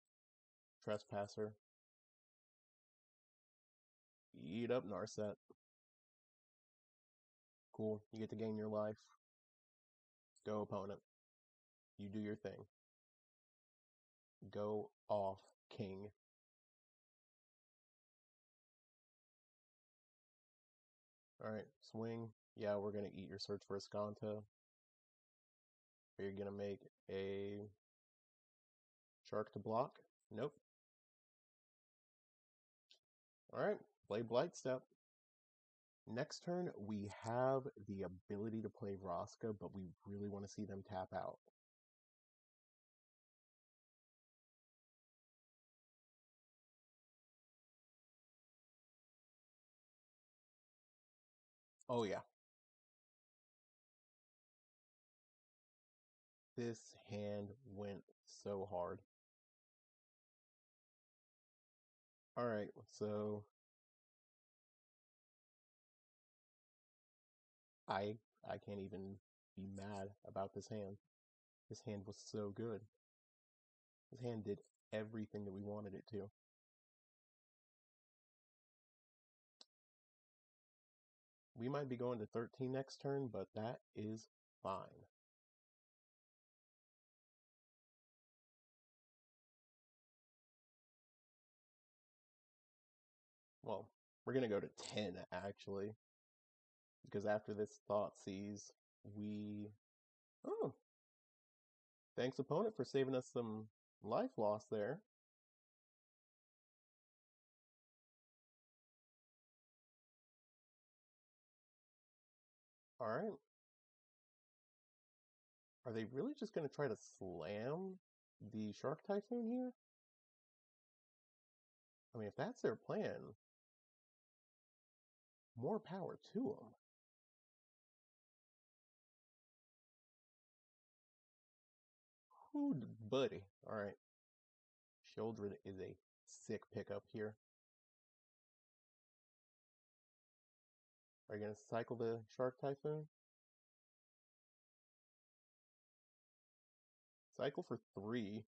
S1: Trespasser. Eat up Narset. Cool, you get to gain your life. Go, opponent. You do your thing. Go off, king. Alright, swing. Yeah, we're going to eat your Search for Azcanta. Are you going to make a Shark to block? Nope. Alright, play Blightstep. Next turn, we have the ability to play Vraska, but we really want to see them tap out. Oh yeah. This hand went so hard. Alright, so I I can't even be mad about this hand. This hand was so good. This hand did everything that we wanted it to. We might be going to 13 next turn, but that is fine. Well, we're going to go to 10, actually. Because after this Thoughtseize, we... Oh, thanks, opponent, for saving us some life loss there. Alright. Are they really just going to try to slam the Shark Typhoon here? I mean, if that's their plan, more power to them. Ooh, buddy. Alright. Children is a sick pickup here. Are you going to cycle the Shark Typhoon? Cycle for 3.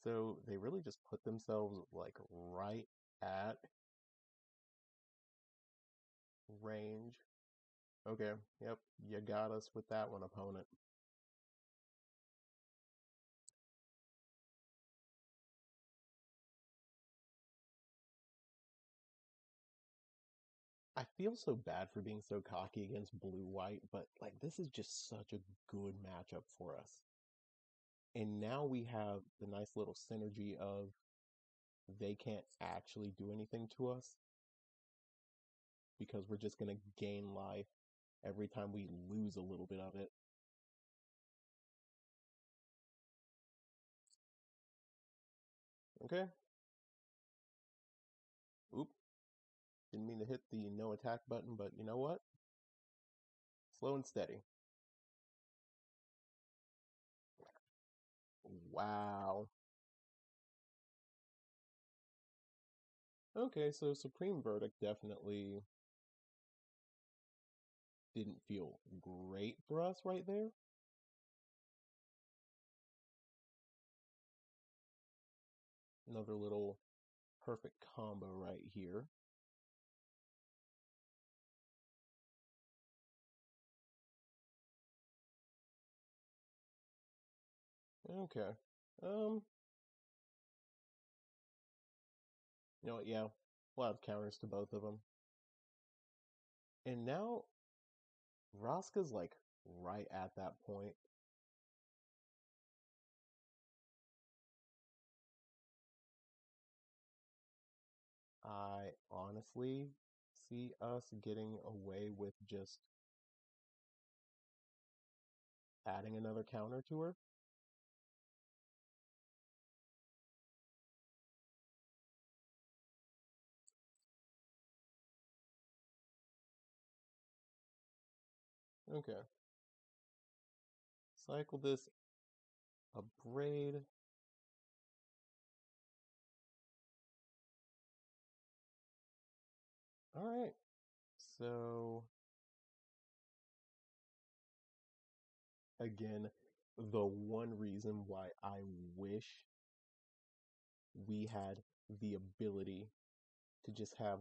S1: So they really just put themselves like right at range. Okay, yep, you got us with that one, opponent. I feel so bad for being so cocky against blue-white, but like this is just such a good matchup for us. And now we have the nice little synergy of they can't actually do anything to us because we're just going to gain life every time we lose a little bit of it. Okay. Oop. Didn't mean to hit the no attack button, but you know what? Slow and steady. Wow. Okay, so Supreme Verdict definitely didn't feel great for us right there. Another little perfect combo right here. Okay. Um, you know what, yeah. We'll have counters to both of them. And now Vraska's like right at that point. I honestly see us getting away with just adding another counter to her. Okay. Cycle this Abrade. Alright. So again, the one reason why I wish we had the ability to just have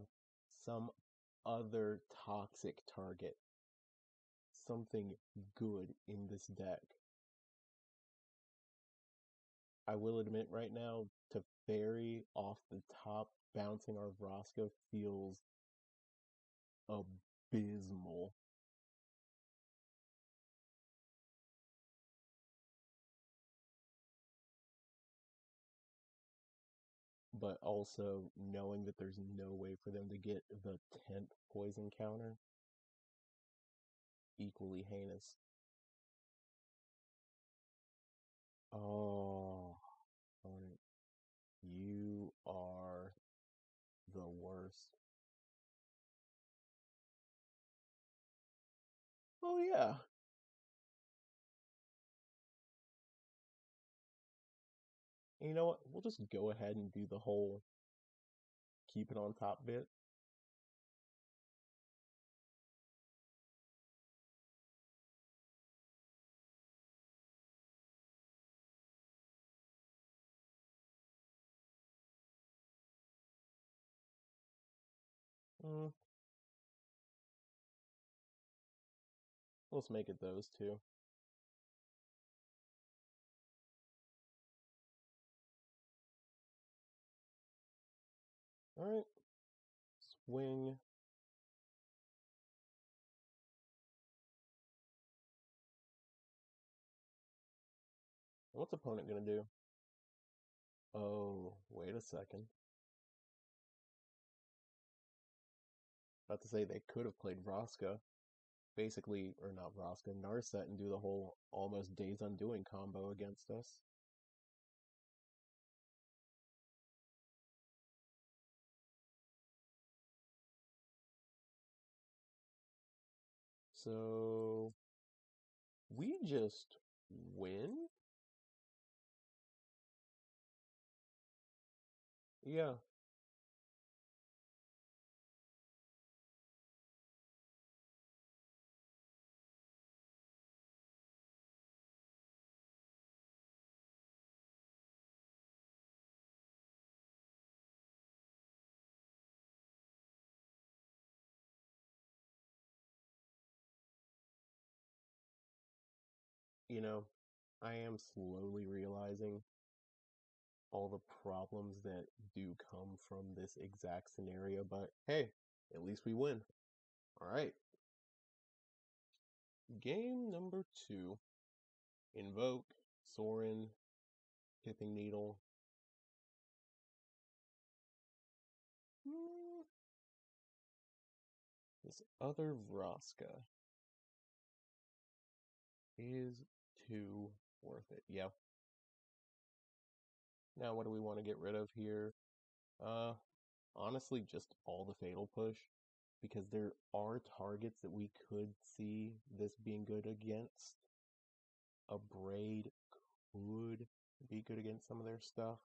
S1: some other toxic target, something good in this deck. I will admit right now, to fairy off the top, bouncing our Vraska feels abysmal. But also knowing that there's no way for them to get the 10th poison counter, equally heinous. Oh, opponent, you are the worst. Yeah. And you know what? We'll just go ahead and do the whole keep it on top bit. Mm, let's make it those two. Alright. Swing. What's opponent gonna do? Oh, wait a second. About to say they could have played Vraska. Basically, or not Vraska, Narset, and do the whole almost Days Undoing combo against us. So we just win? Yeah. You know, I am slowly realizing all the problems that do come from this exact scenario, but hey, at least we win. Alright. Game number 2. Invoke, Sorin, Pithing Needle. This other Vraska is too worth it. Yep. Now what do we want to get rid of here? Uh, honestly, just all the Fatal Push. Because there are targets that we could see this being good against. A Braid could be good against some of their stuff.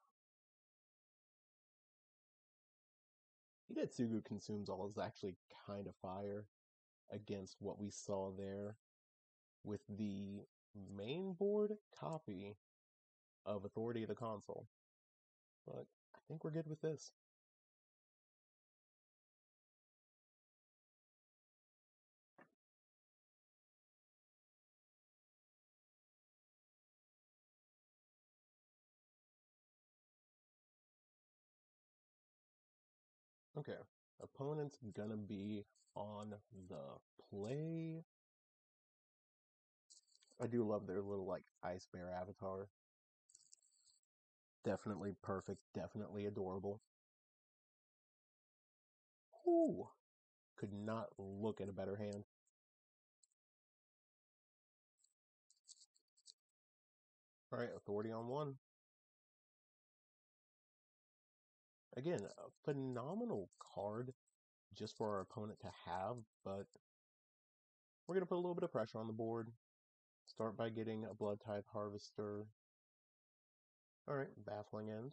S1: Hidetsugu Consumes All is actually kind of fire against what we saw there with the main board copy of Authority of the Console. But I think we're good with this. Okay, opponent's gonna be on the play. I do love their little, like, ice bear avatar. Definitely perfect, definitely adorable. Ooh, could not look at a better hand. Alright, authority on 1. Again, a phenomenal card just for our opponent to have, but we're going to put a little bit of pressure on the board. Start by getting a Blood Tithe Harvester. Alright, Baffling End.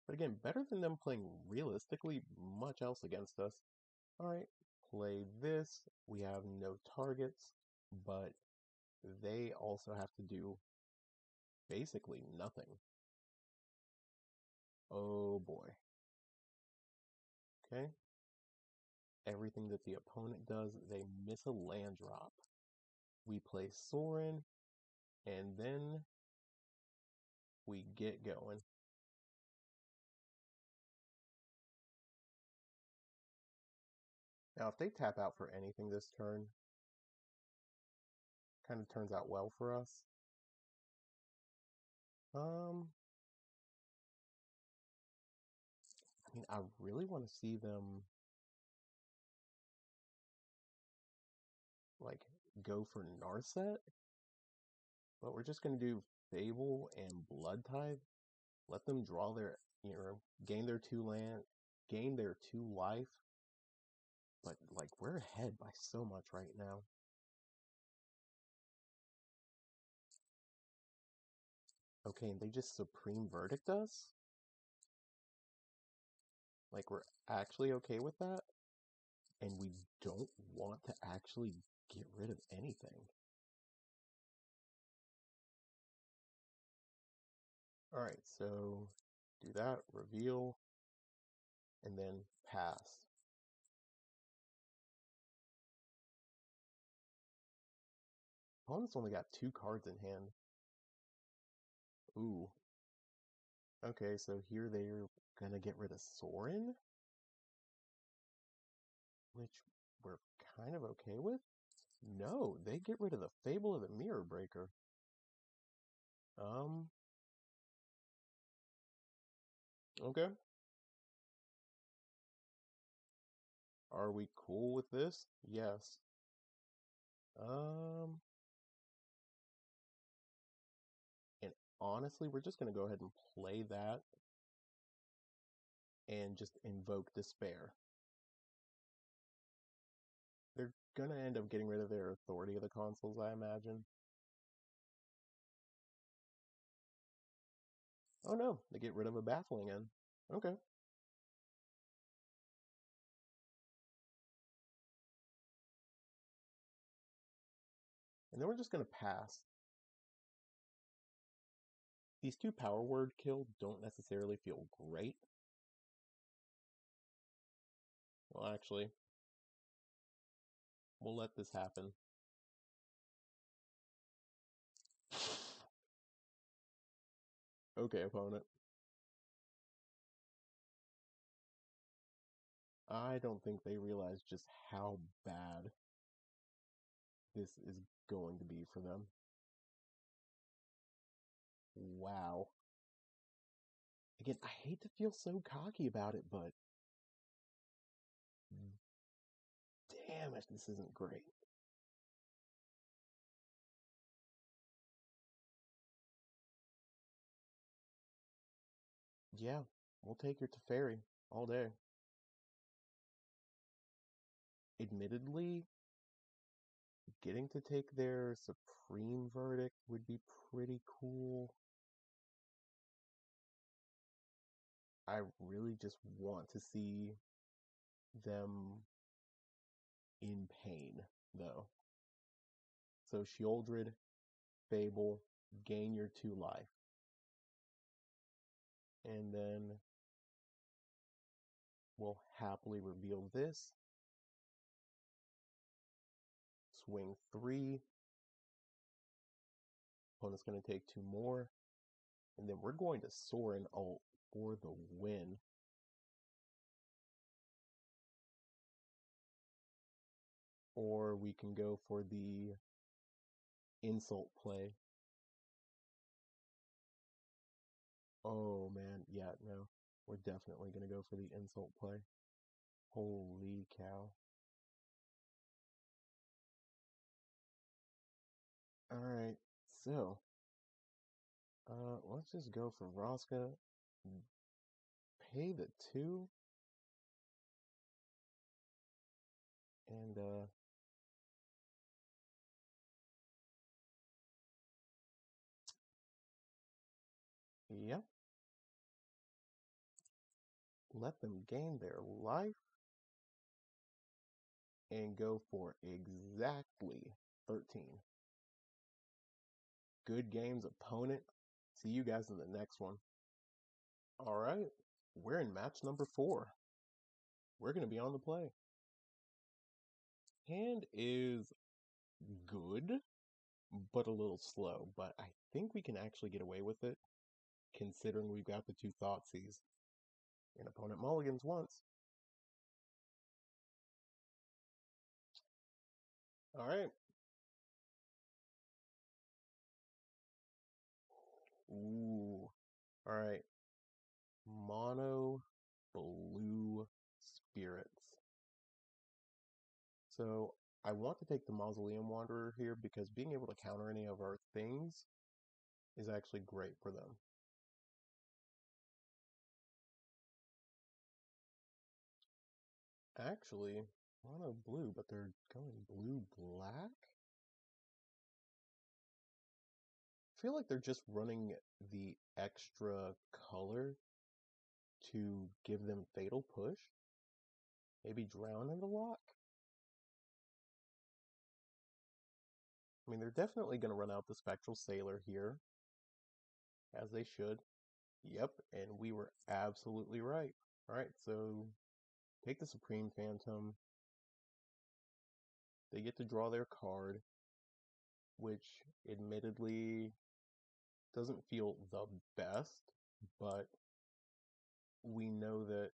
S1: But again, better than them playing realistically much else against us. Alright, play this. We have no targets, but they also have to do basically nothing. Oh boy. Okay. Everything that the opponent does, they miss a land drop. We play Sorin, and then we get going. Now, if they tap out for anything this turn, kind of turns out well for us. I mean, I really want to see them, like, go for Narset, but we're just going to do Fable and Blood Tithe. Let them draw their, gain their 2 land, gain their 2 life, But, like, we're ahead by so much right now. Okay, and they just Supreme Verdict us? Like, we're actually okay with that? And we don't want to actually get rid of anything. Alright, so do that, reveal, and then pass. Opponent's only got 2 cards in hand. Ooh. Okay, so here they're gonna get rid of Sorin? Which we're kind of okay with? No, they get rid of the Fable of the Mirror Breaker. Okay. Are we cool with this? Yes. And honestly, we're just gonna go ahead and play that and just invoke Despair. They're gonna end up getting rid of their Authority of the Consuls, I imagine. Oh no, they get rid of a Baffling End. Okay. And then we're just gonna pass. These 2 power word kill don't necessarily feel great. Well, actually, we'll let this happen. Okay, opponent. I don't think they realize just how bad this is going to be for them. Wow. Again, I hate to feel so cocky about it, but damn it, this isn't great. Yeah, we'll take your Teferi all day. Admittedly, getting to take their Supreme Verdict would be pretty cool. I really just want to see them in pain, though. So Sheoldred, Fable, gain your 2 life. And then we'll happily reveal this. Swing 3. Opponent's going to take 2 more. And then we're going to Sorin ult for the win. Or we can go for the insult play. Oh man, yeah, no. We're definitely going to go for the insult play. Holy cow. Alright, so let's just go for Vraska. Pay the 2. And yep. Let them gain their life. And go for exactly 13. Good games, opponent. See you guys in the next one. Alright, we're in match number 4. We're going to be on the play. Hand is good, but a little slow. But I think we can actually get away with it, considering we've got the 2 Thoughtseize. And opponent mulligans once. Alright. Ooh. Alright. Mono blue spirits. So I want to take the Mausoleum Wanderer here because being able to counter any of our things is actually great for them. Actually, Mono blue, but they're going blue-black? I feel like they're just running the extra color to give them Fatal Push. Maybe Drown in the Lock? I mean, they're definitely going to run out the Spectral Sailor here, as they should. Yep, and we were absolutely right. Alright, so take the Supreme Phantom. They get to draw their card, which admittedly doesn't feel the best, but we know that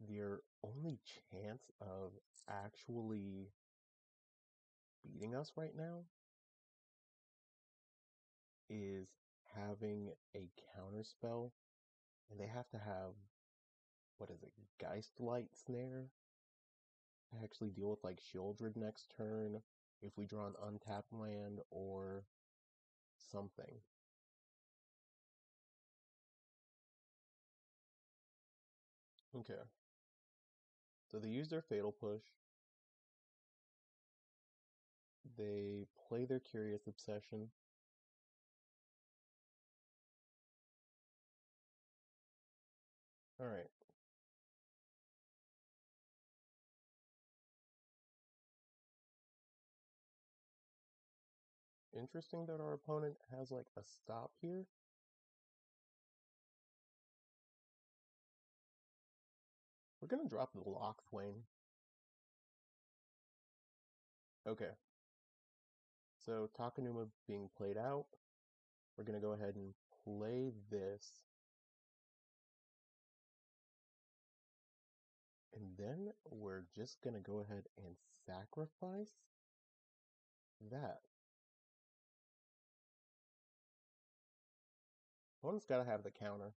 S1: their only chance of actually beating us right now is having a counter spell, and they have to have, what is it, Geistlight Snare to actually deal with like Shieldred next turn if we draw an untapped land or something. Okay. So they use their Fatal Push. They play their Curious Obsession. Alright. Interesting that our opponent has like a stop here. We're gonna drop the Lockthwain. Okay. So Takenuma being played out. We're gonna go ahead and play this. And then we're just gonna go ahead and sacrifice that. One's gotta have the counter.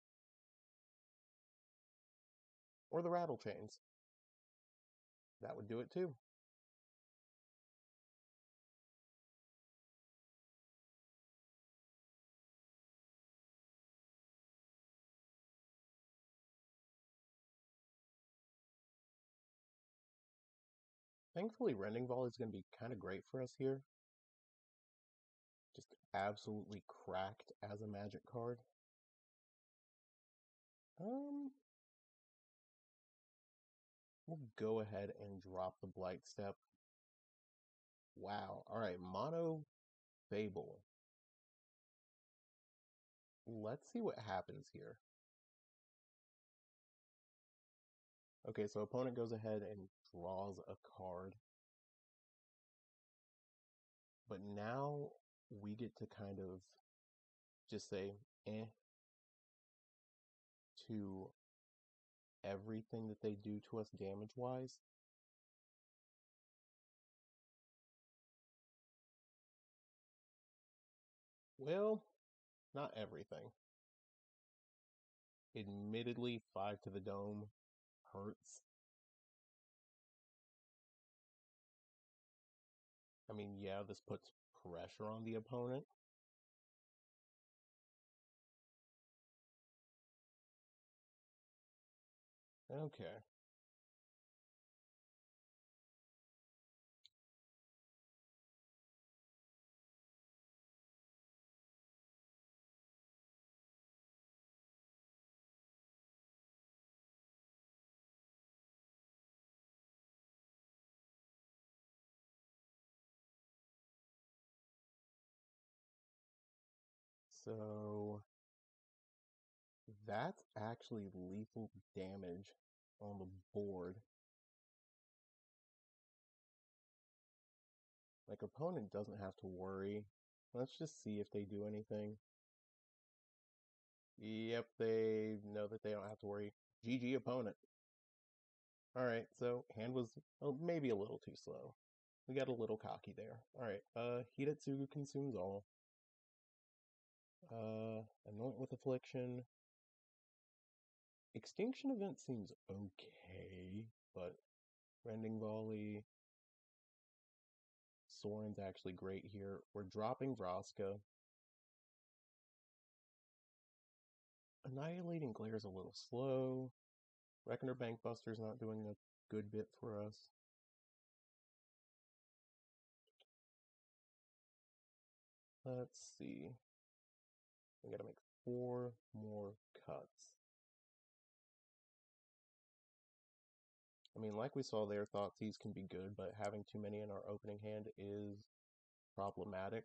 S1: Or the Rattle Chains. That would do it too. Thankfully, Rending Volley is going to be kind of great for us here. Just absolutely cracked as a Magic card. We'll go ahead and drop the Blight Step. Wow. Alright, Mono Fable. Let's see what happens here. Okay, so opponent goes ahead and draws a card. But now we get to kind of just say to everything that they do to us damage-wise. Well, not everything. Admittedly, 5 to the dome hurts. I mean, yeah, this puts pressure on the opponent. Okay. So that's actually lethal damage on the board. Like, opponent doesn't have to worry. Let's just see if they do anything. Yep, they know that they don't have to worry. GG opponent. Alright, so hand was maybe a little too slow. We got a little cocky there. Alright, Hidetsugu consumes all. Anoint with Affliction. Extinction Event seems okay, but Rending Volley. Soren's actually great here. We're dropping Vraska. Annihilating Glare is a little slow. Reckoner Bankbuster's not doing a good bit for us. Let's see. We gotta make 4 more cuts. I mean, like we saw there, Thoughtseize can be good, but having too many in our opening hand is problematic.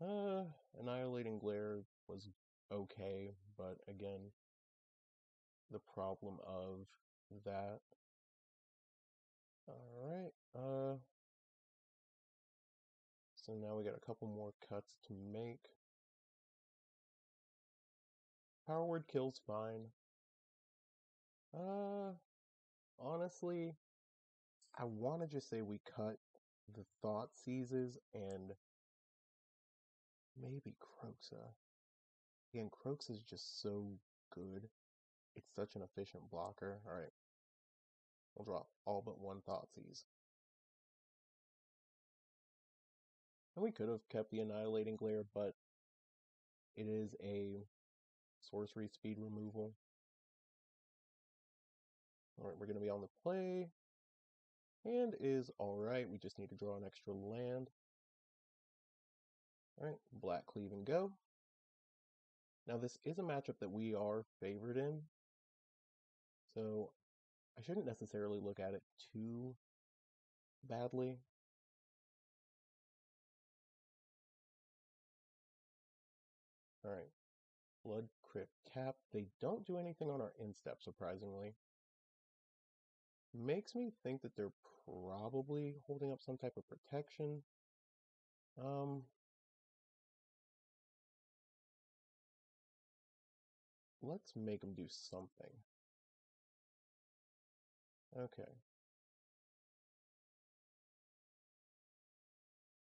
S1: Annihilating Glare was okay, but again, the problem of that. Alright, so now we got a couple more cuts to make. Power Word Kill's fine. Honestly, I want to just say we cut the Thoughtseizes and maybe Croxa. Again, Croaks is just so good. It's such an efficient blocker. Alright. We'll drop all but one Thoughtseize. And we could have kept the Annihilating Glare, but it is a sorcery speed removal. Alright, we're going to be on the play. Hand is alright. We just need to draw an extra land. Alright, Black Cleave and go. Now this is a matchup that we are favored in. So I shouldn't necessarily look at it too badly. Alright. Blood Crypt tap. They don't do anything on our instep, surprisingly. Makes me think that they're probably holding up some type of protection. Let's make them do something. Okay.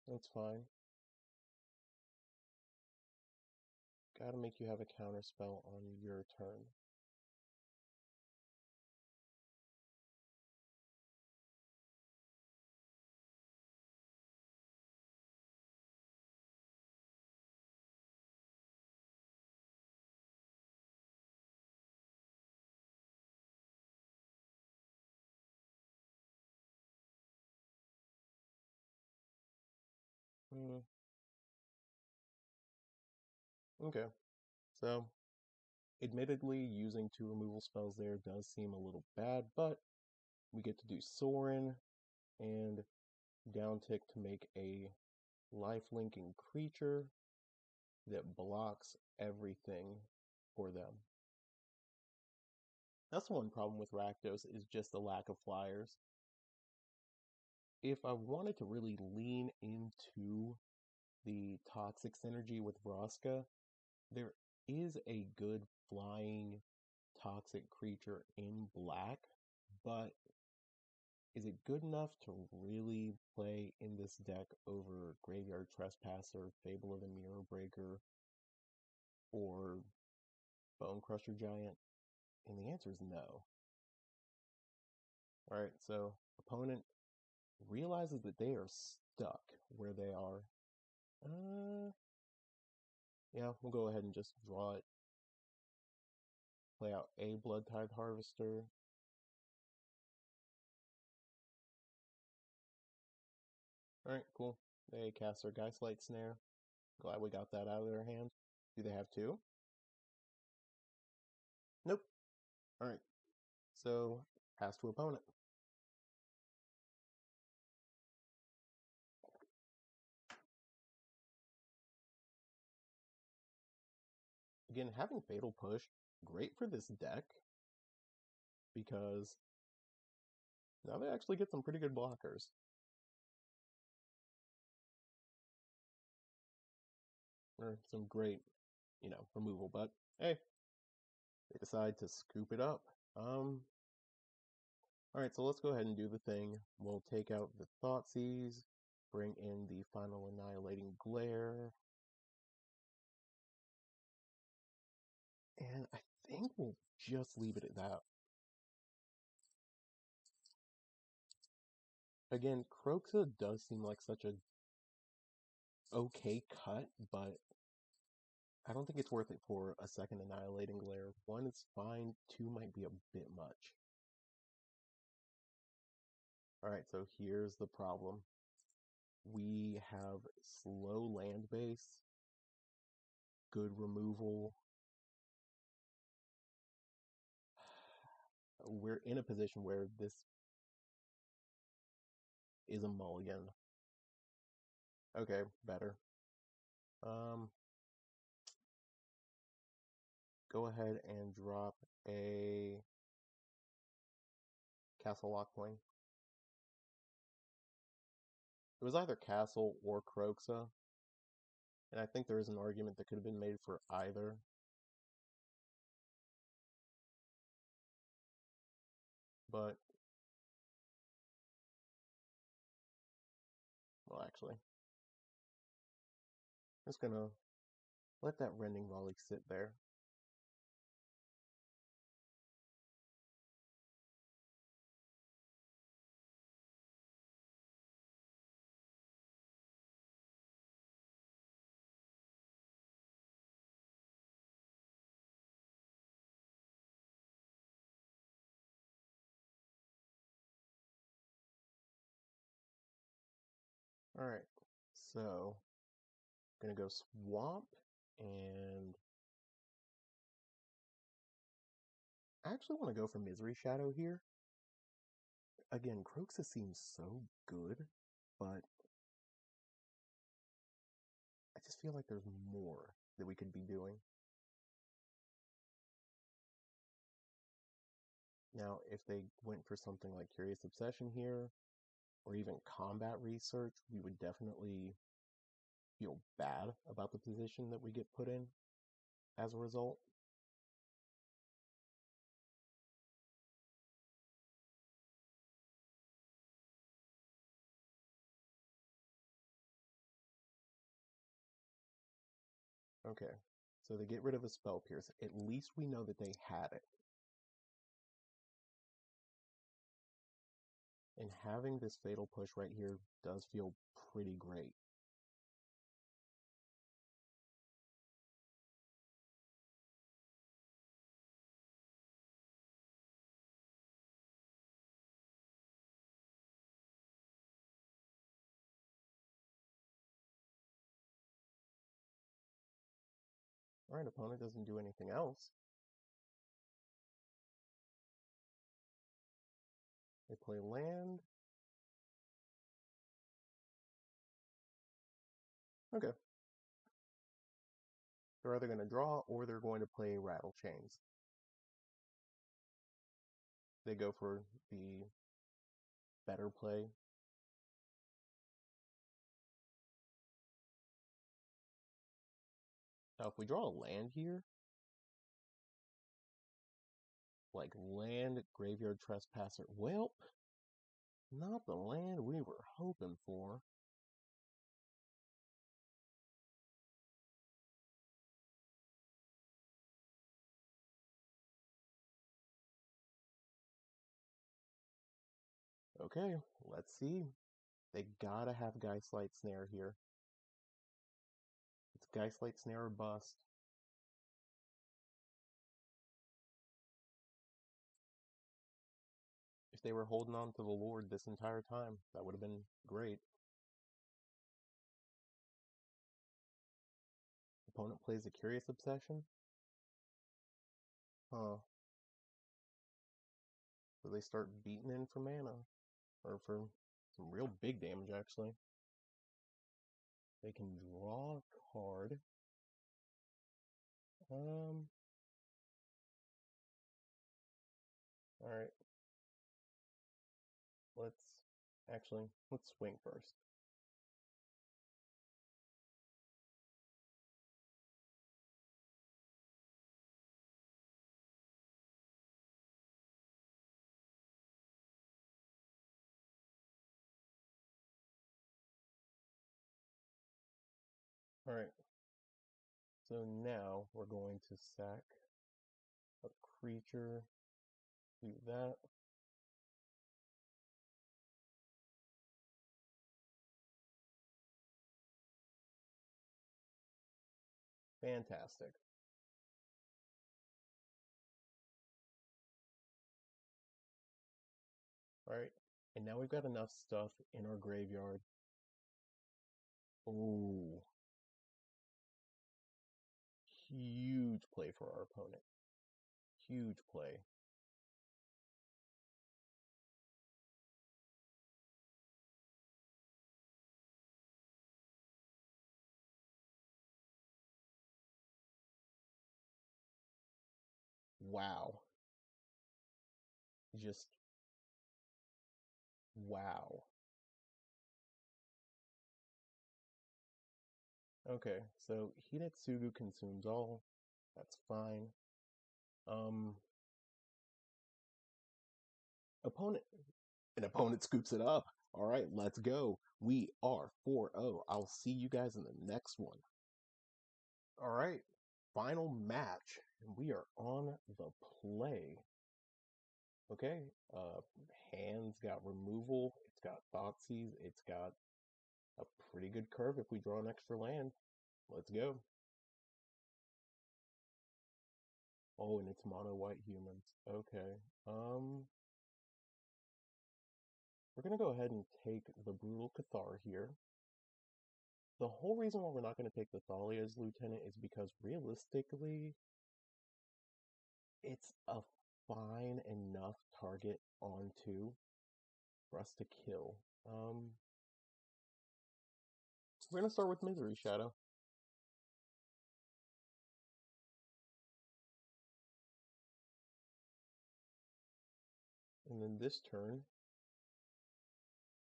S1: That's fine. Gotta make you have a counter spell on your turn. Okay. So, admittedly, using 2 removal spells there does seem a little bad, but we get to do Sorin and downtick to make a life-linking creature that blocks everything for them. That's one problem with Rakdos, is just the lack of flyers. If I wanted to really lean into the toxic synergy with Vraska, there is a good flying toxic creature in black, but is it good enough to really play in this deck over Graveyard Trespasser, Fable of the Mirror Breaker, or Bone Crusher Giant? And the answer is no. Alright, so opponent realizes that they are stuck where they are. Yeah, we'll go ahead and just draw it. Play out a Bloodtithe Harvester. Alright, cool. They cast their Geistlight Snare. Glad we got that out of their hand. Do they have 2? Nope. Alright. So, pass to opponent. Again, having Fatal Push, great for this deck, because now they actually get some pretty good blockers. Or some great, removal, but hey, they decide to scoop it up. Alright, so let's go ahead and do the thing. We'll take out the Thoughtseize, bring in the final Annihilating Glare, and I think we'll just leave it at that. Again, Croxa does seem like such a okay cut, but I don't think it's worth it for a second Annihilating Glare. 1 is fine, 2 might be a bit much. Alright, so here's the problem. We have slow land base, good removal. We're in a position where this is a mulligan. Okay, better. Go ahead and drop a Castle Lock Point. It was either Castle or Phyrexia, and I think there is an argument that could have been made for either. But, well, actually, I'm just gonna let that Rending Volley sit there. Alright, so gonna go Swamp, and I actually want to go for Misery Shadow here. Again, Phyrexia seems so good, but I just feel like there's more that we could be doing. Now, if they went for something like Curious Obsession here, or even Combat Research, we would definitely feel bad about the position that we get put in as a result. Okay, so they get rid of a Spell Pierce. At least we know that they had it. And having this Fatal Push right here does feel pretty great. Alright, opponent doesn't do anything else. They play land. Okay. They're either going to draw or they're going to play Rattle Chains. They go for the better play. Now, if we draw a land here, like land, Graveyard Trespasser, well, not the land we were hoping for. Okay, let's see. They gotta have Geistlight Snare here. It's Geistlight Snare or bust. If they were holding on to the Lord this entire time, that would have been great. Opponent plays a Curious Obsession. Huh. So they start beating in for mana. Or for some real big damage, actually. They can draw a card. Alright. Let's swing first. Alright. So now we're going to sack a creature. Do that. Fantastic. Alright. And now we've got enough stuff in our graveyard Ooh. Huge play for our opponent. Huge play. Wow. Just wow. Okay, so Hinetsugu consumes all. That's fine. Um, opponent, an opponent scoops it up. All right, let's go. We are 4-0. I'll see you guys in the next one. All right, final match, and we are on the play. Okay, hands got removal. It's got Thoughtseize. It's got a pretty good curve if we draw an extra land. Let's go. Oh, and it's mono white humans. Okay. We're gonna go ahead and take the Brutal Cathar here. The whole reason why we're not gonna take the Thalia's Lieutenant is because realistically, it's a fine enough target on 2 for us to kill. We're gonna start with Misery Shadow. And then this turn,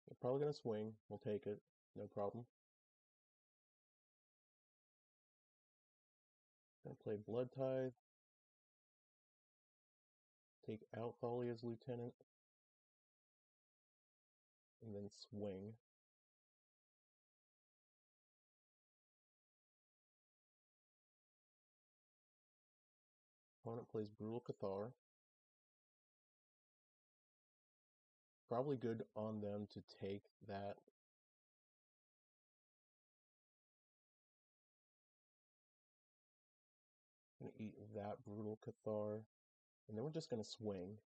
S1: we're probably gonna swing. We'll take it, no problem. Gonna play Blood Tithe. Take out Thalia's Lieutenant. And then swing. Opponent plays Brutal Cathar. Probably good on them to take that. Gonna eat that Brutal Cathar. And then we're just gonna swing.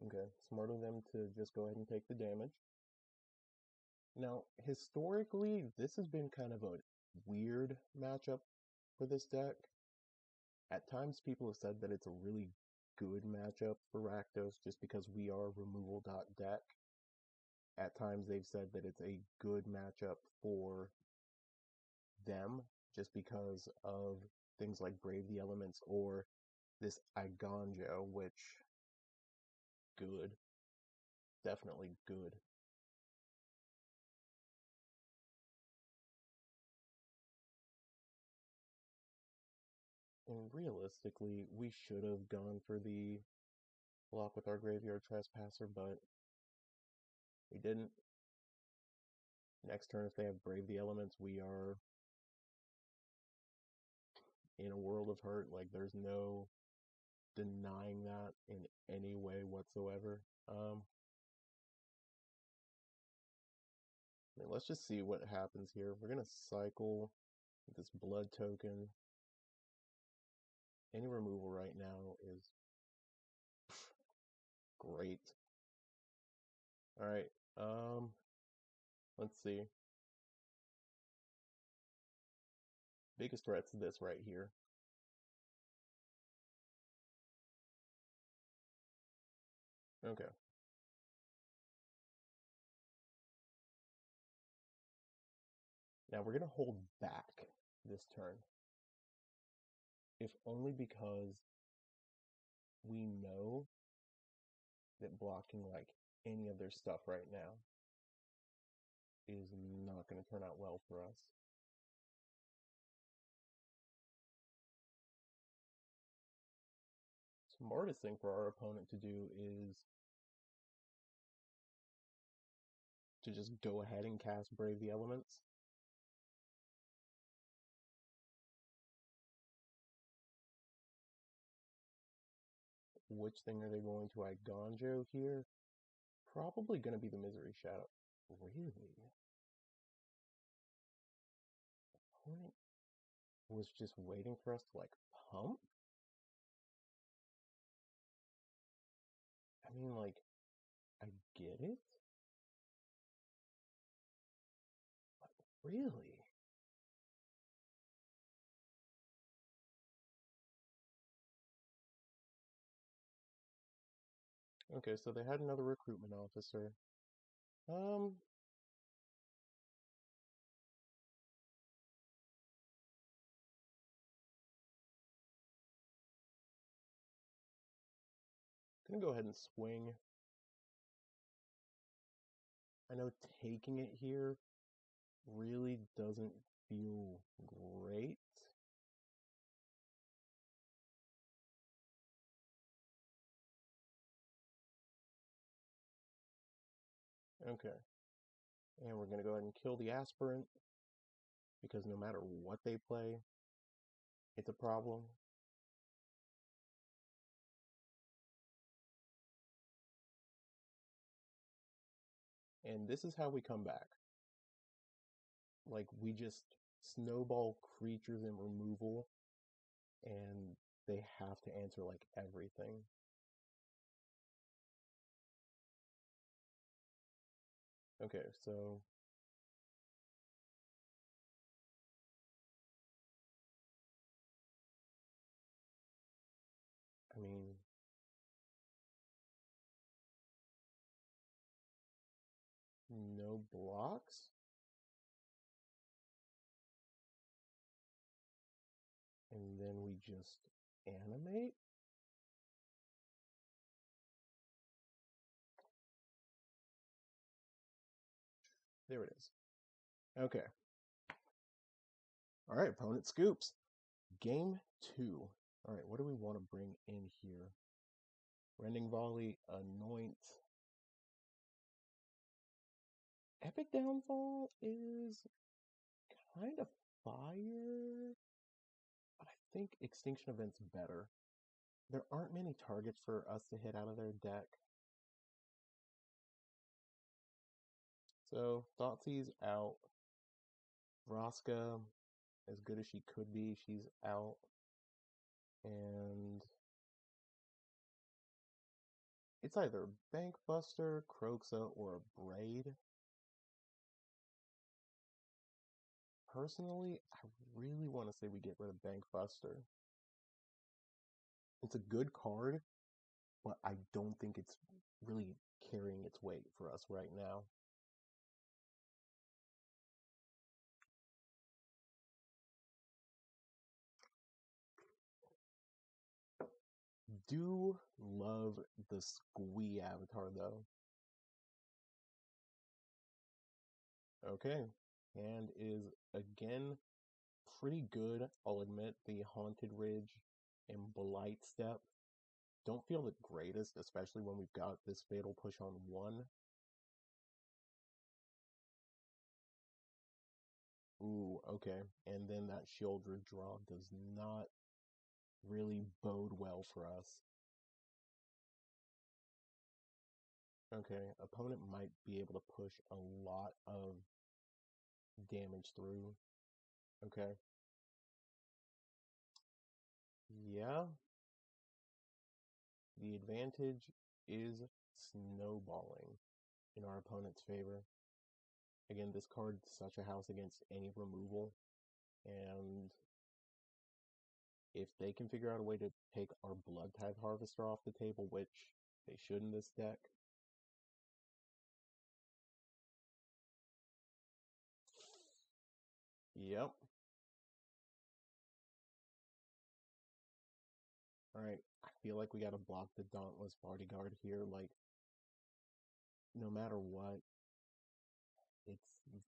S1: Okay, smart of them to just go ahead and take the damage. Now, historically, this has been kind of a weird matchup for this deck. At times, people have said that it's a really good matchup for Rakdos just because we are removal deck. At times, they've said that it's a good matchup for them just because of things like Brave the Elements or this Iganjo, which good. Definitely good. And realistically, we should have gone for the block with our Graveyard Trespasser, but we didn't. Next turn, if they have Brave the Elements, we are in a world of hurt. Like, there's no denying that in any way whatsoever. I mean, let's just see what happens here. We're going to cycle this blood token. Any removal right now is great. Alright, let's see. Biggest threat's this right here. Okay. Now we're gonna hold back this turn. If only because we know that blocking like any of their stuff right now is not going to turn out well for us. Smartest thing for our opponent to do is to just go ahead and cast Brave the Elements. Which thing are they going to Iganjo here? Probably going to be the Misery Shadow. Really? Opponent was just waiting for us to like pump? I mean, like, I get it, Really? Okay, so they had another recruitment officer. Um, gonna go ahead and swing. I know taking it here really doesn't feel great. Okay. And we're going to go ahead and kill the aspirant because no matter what they play, it's a problem. And this is how we come back. Like, we just snowball creatures in removal, and they have to answer, like, everything. Okay, so I mean, no blocks? And then we just animate? There it is. Okay. All right, opponent scoops. Game 2. All right, what do we want to bring in here? Rending Volley, Anoint. Epic Downfall is kind of fire, but I think Extinction Event's better. There aren't many targets for us to hit out of their deck. So, Thoughtseize out. Vraska, as good as she could be, she's out. And it's either Bankbuster, Croxa, or Braid. Personally, I really want to say we get rid of Bankbuster. It's a good card, but I don't think it's really carrying its weight for us right now. Do love the Squee avatar though. Okay, and is again pretty good. I'll admit the Haunted Ridge and Blight Step don't feel the greatest, especially when we've got this Fatal Push on 1. Ooh, okay. And then that Shieldred draw does not really bode well for us. Okay, opponent might be able to push a lot of damage through. Okay. Yeah, the advantage is snowballing in our opponent's favor. Again, this card's such a house against any removal, and if they can figure out a way to take our Blood Tithe Harvester off the table, which they should in this deck, yep. Alright, I feel like we gotta block the Dauntless Bodyguard here, like, no matter what, it's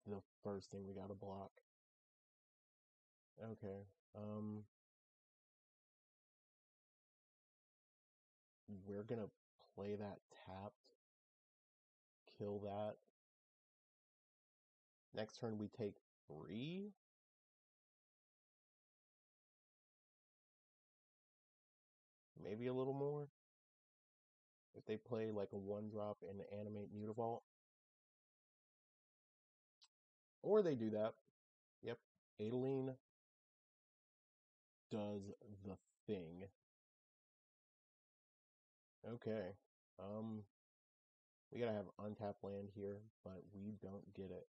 S1: the first thing we gotta block. Okay, we're gonna play that tapped, kill that. Next turn we take 3? Maybe a little more? If they play like a 1-drop and animate Mutavault. Or they do that. Yep, Adeline does the thing. Okay. We gotta have untapped land here, but we don't get it.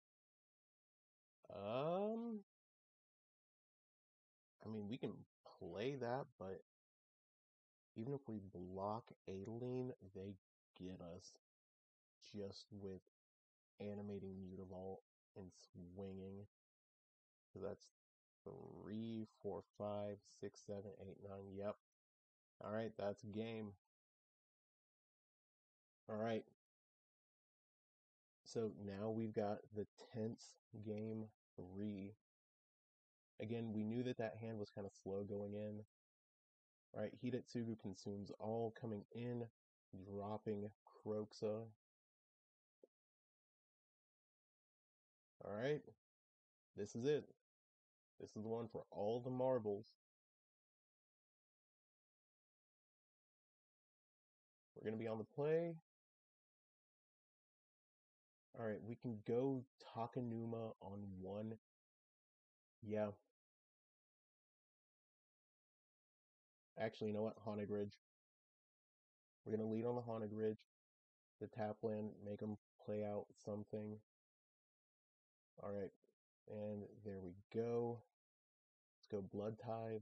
S1: I mean, we can play that, but even if we block Adeline, they get us just with animating Mutavault and swinging. So that's 3, 4, 5, 6, 7, 8, 9. Yep. Alright, that's game. Alright. So now we've got the tense game 3. Again, we knew that that hand was kind of slow going in. Alright, Hidetsugu consumes all coming in, dropping Kroxa. Alright, this is it. This is the one for all the marbles. We're going to be on the play. Alright, we can go Takanuma on 1. Yeah. Actually, you know what? Haunted Ridge. We're going to lead on the Haunted Ridge. The tap land, make them play out something. Alright, and there we go. Let's go Blood Tithe.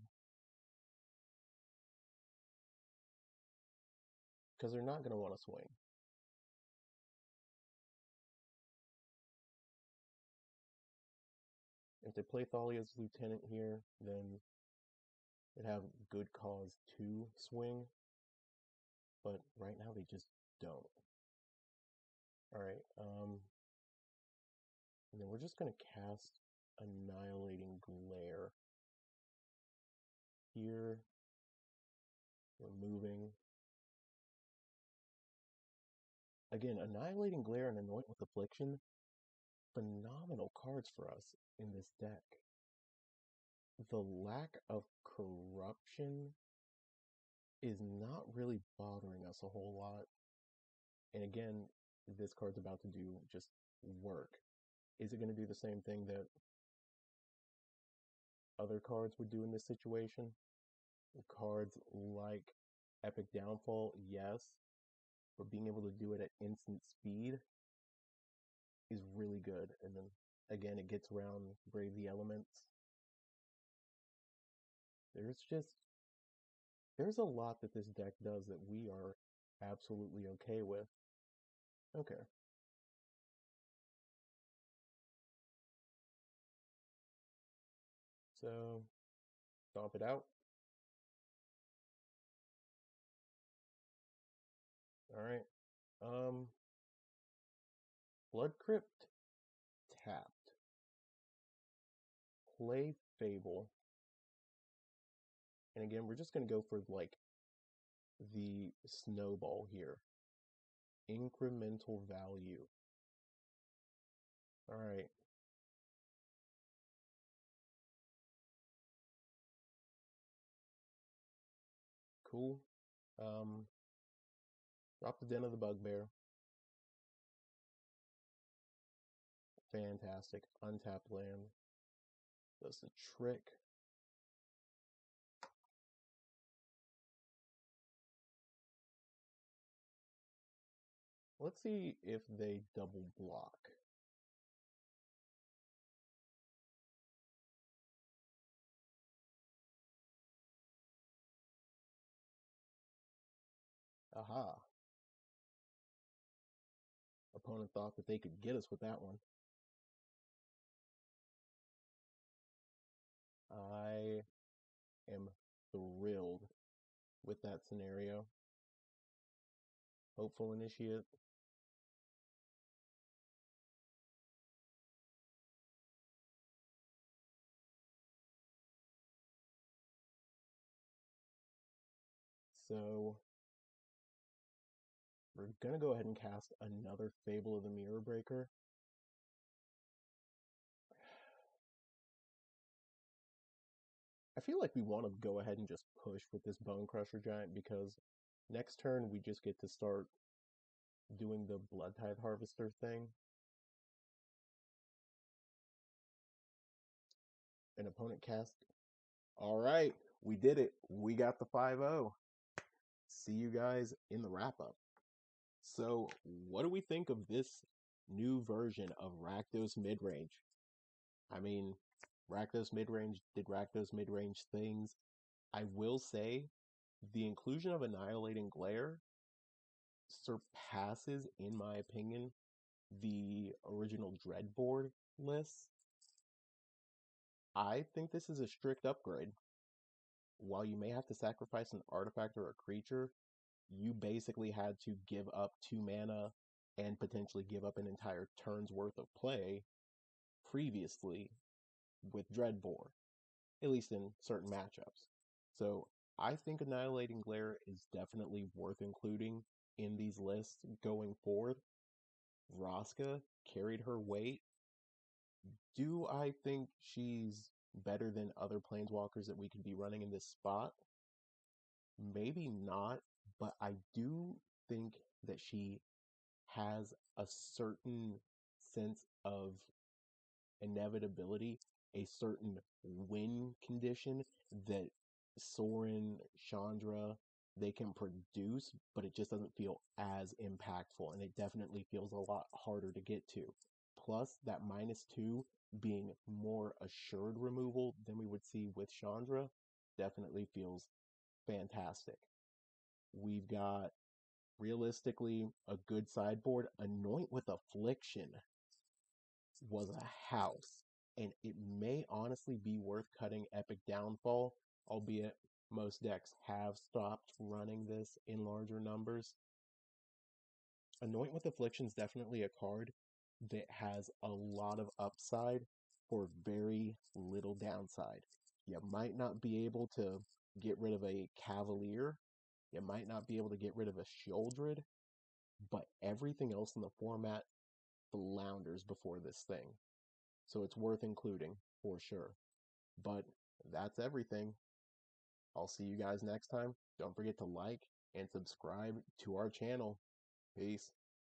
S1: Because they're not going to want to swing. If they play Thalia's Lieutenant here, then they'd have good cause to swing. But right now they just don't. Alright, and then we're just going to cast Annihilating Glare. Here, we're moving. Again, Annihilating Glare and Anoint with Affliction, phenomenal cards for us in this deck. The lack of corruption is not really bothering us a whole lot. And again, this card's about to do just work. Is it going to do the same thing that other cards would do in this situation? Cards like Epic Downfall, yes. But being able to do it at instant speed is really good. And then, again, it gets around Brave the Elements. There's a lot that this deck does that we are absolutely okay with. Okay. So, stomp it out. Alright. Blood Crypt tapped. Play Fable. And again, we're just going to go for, like, the snowball here. Incremental value. Alright. Cool. Drop the Den of the Bugbear. Fantastic. Untapped land. Does the trick. Let's see if they double block. Aha. Opponent thought that they could get us with that one. I am thrilled with that scenario. Hopeful Initiate. So, we're going to go ahead and cast another Fable of the Mirror Breaker. I feel like we want to go ahead and just push with this Bone Crusher Giant because next turn we just get to start doing the Blood Tithe Harvester thing. An opponent cast. Alright, we did it. We got the 5-0. See you guys in the wrap-up. So, what do we think of this new version of Rakdos Midrange? I mean, Rakdos Midrange did Rakdos Midrange things. I will say, the inclusion of Annihilating Glare surpasses, in my opinion, the original Dreadboard list. I think this is a strict upgrade. While you may have to sacrifice an artifact or a creature, you basically had to give up 2 mana and potentially give up an entire turn's worth of play previously with Dreadboard, at least in certain matchups. So I think Annihilating Glare is definitely worth including in these lists going forward. Vraska carried her weight. Do I think she's better than other planeswalkers that we could be running in this spot? Maybe not, but I do think that she has a certain sense of inevitability, a certain win condition that Sorin, Chandra, they can produce, but it just doesn't feel as impactful, and it definitely feels a lot harder to get to. Plus, that -2 being more assured removal than we would see with Chandra definitely feels fantastic. We've got, realistically, a good sideboard. Anoint with Affliction was a house, and it may honestly be worth cutting Epic Downfall, albeit most decks have stopped running this in larger numbers. Anoint with Affliction is definitely a card that has a lot of upside for very little downside. You might not be able to get rid of a Cavalier, you might not be able to get rid of a Sheoldred, but everything else in the format flounders before this thing. So it's worth including, for sure. But that's everything. I'll see you guys next time. Don't forget to like and subscribe to our channel. Peace.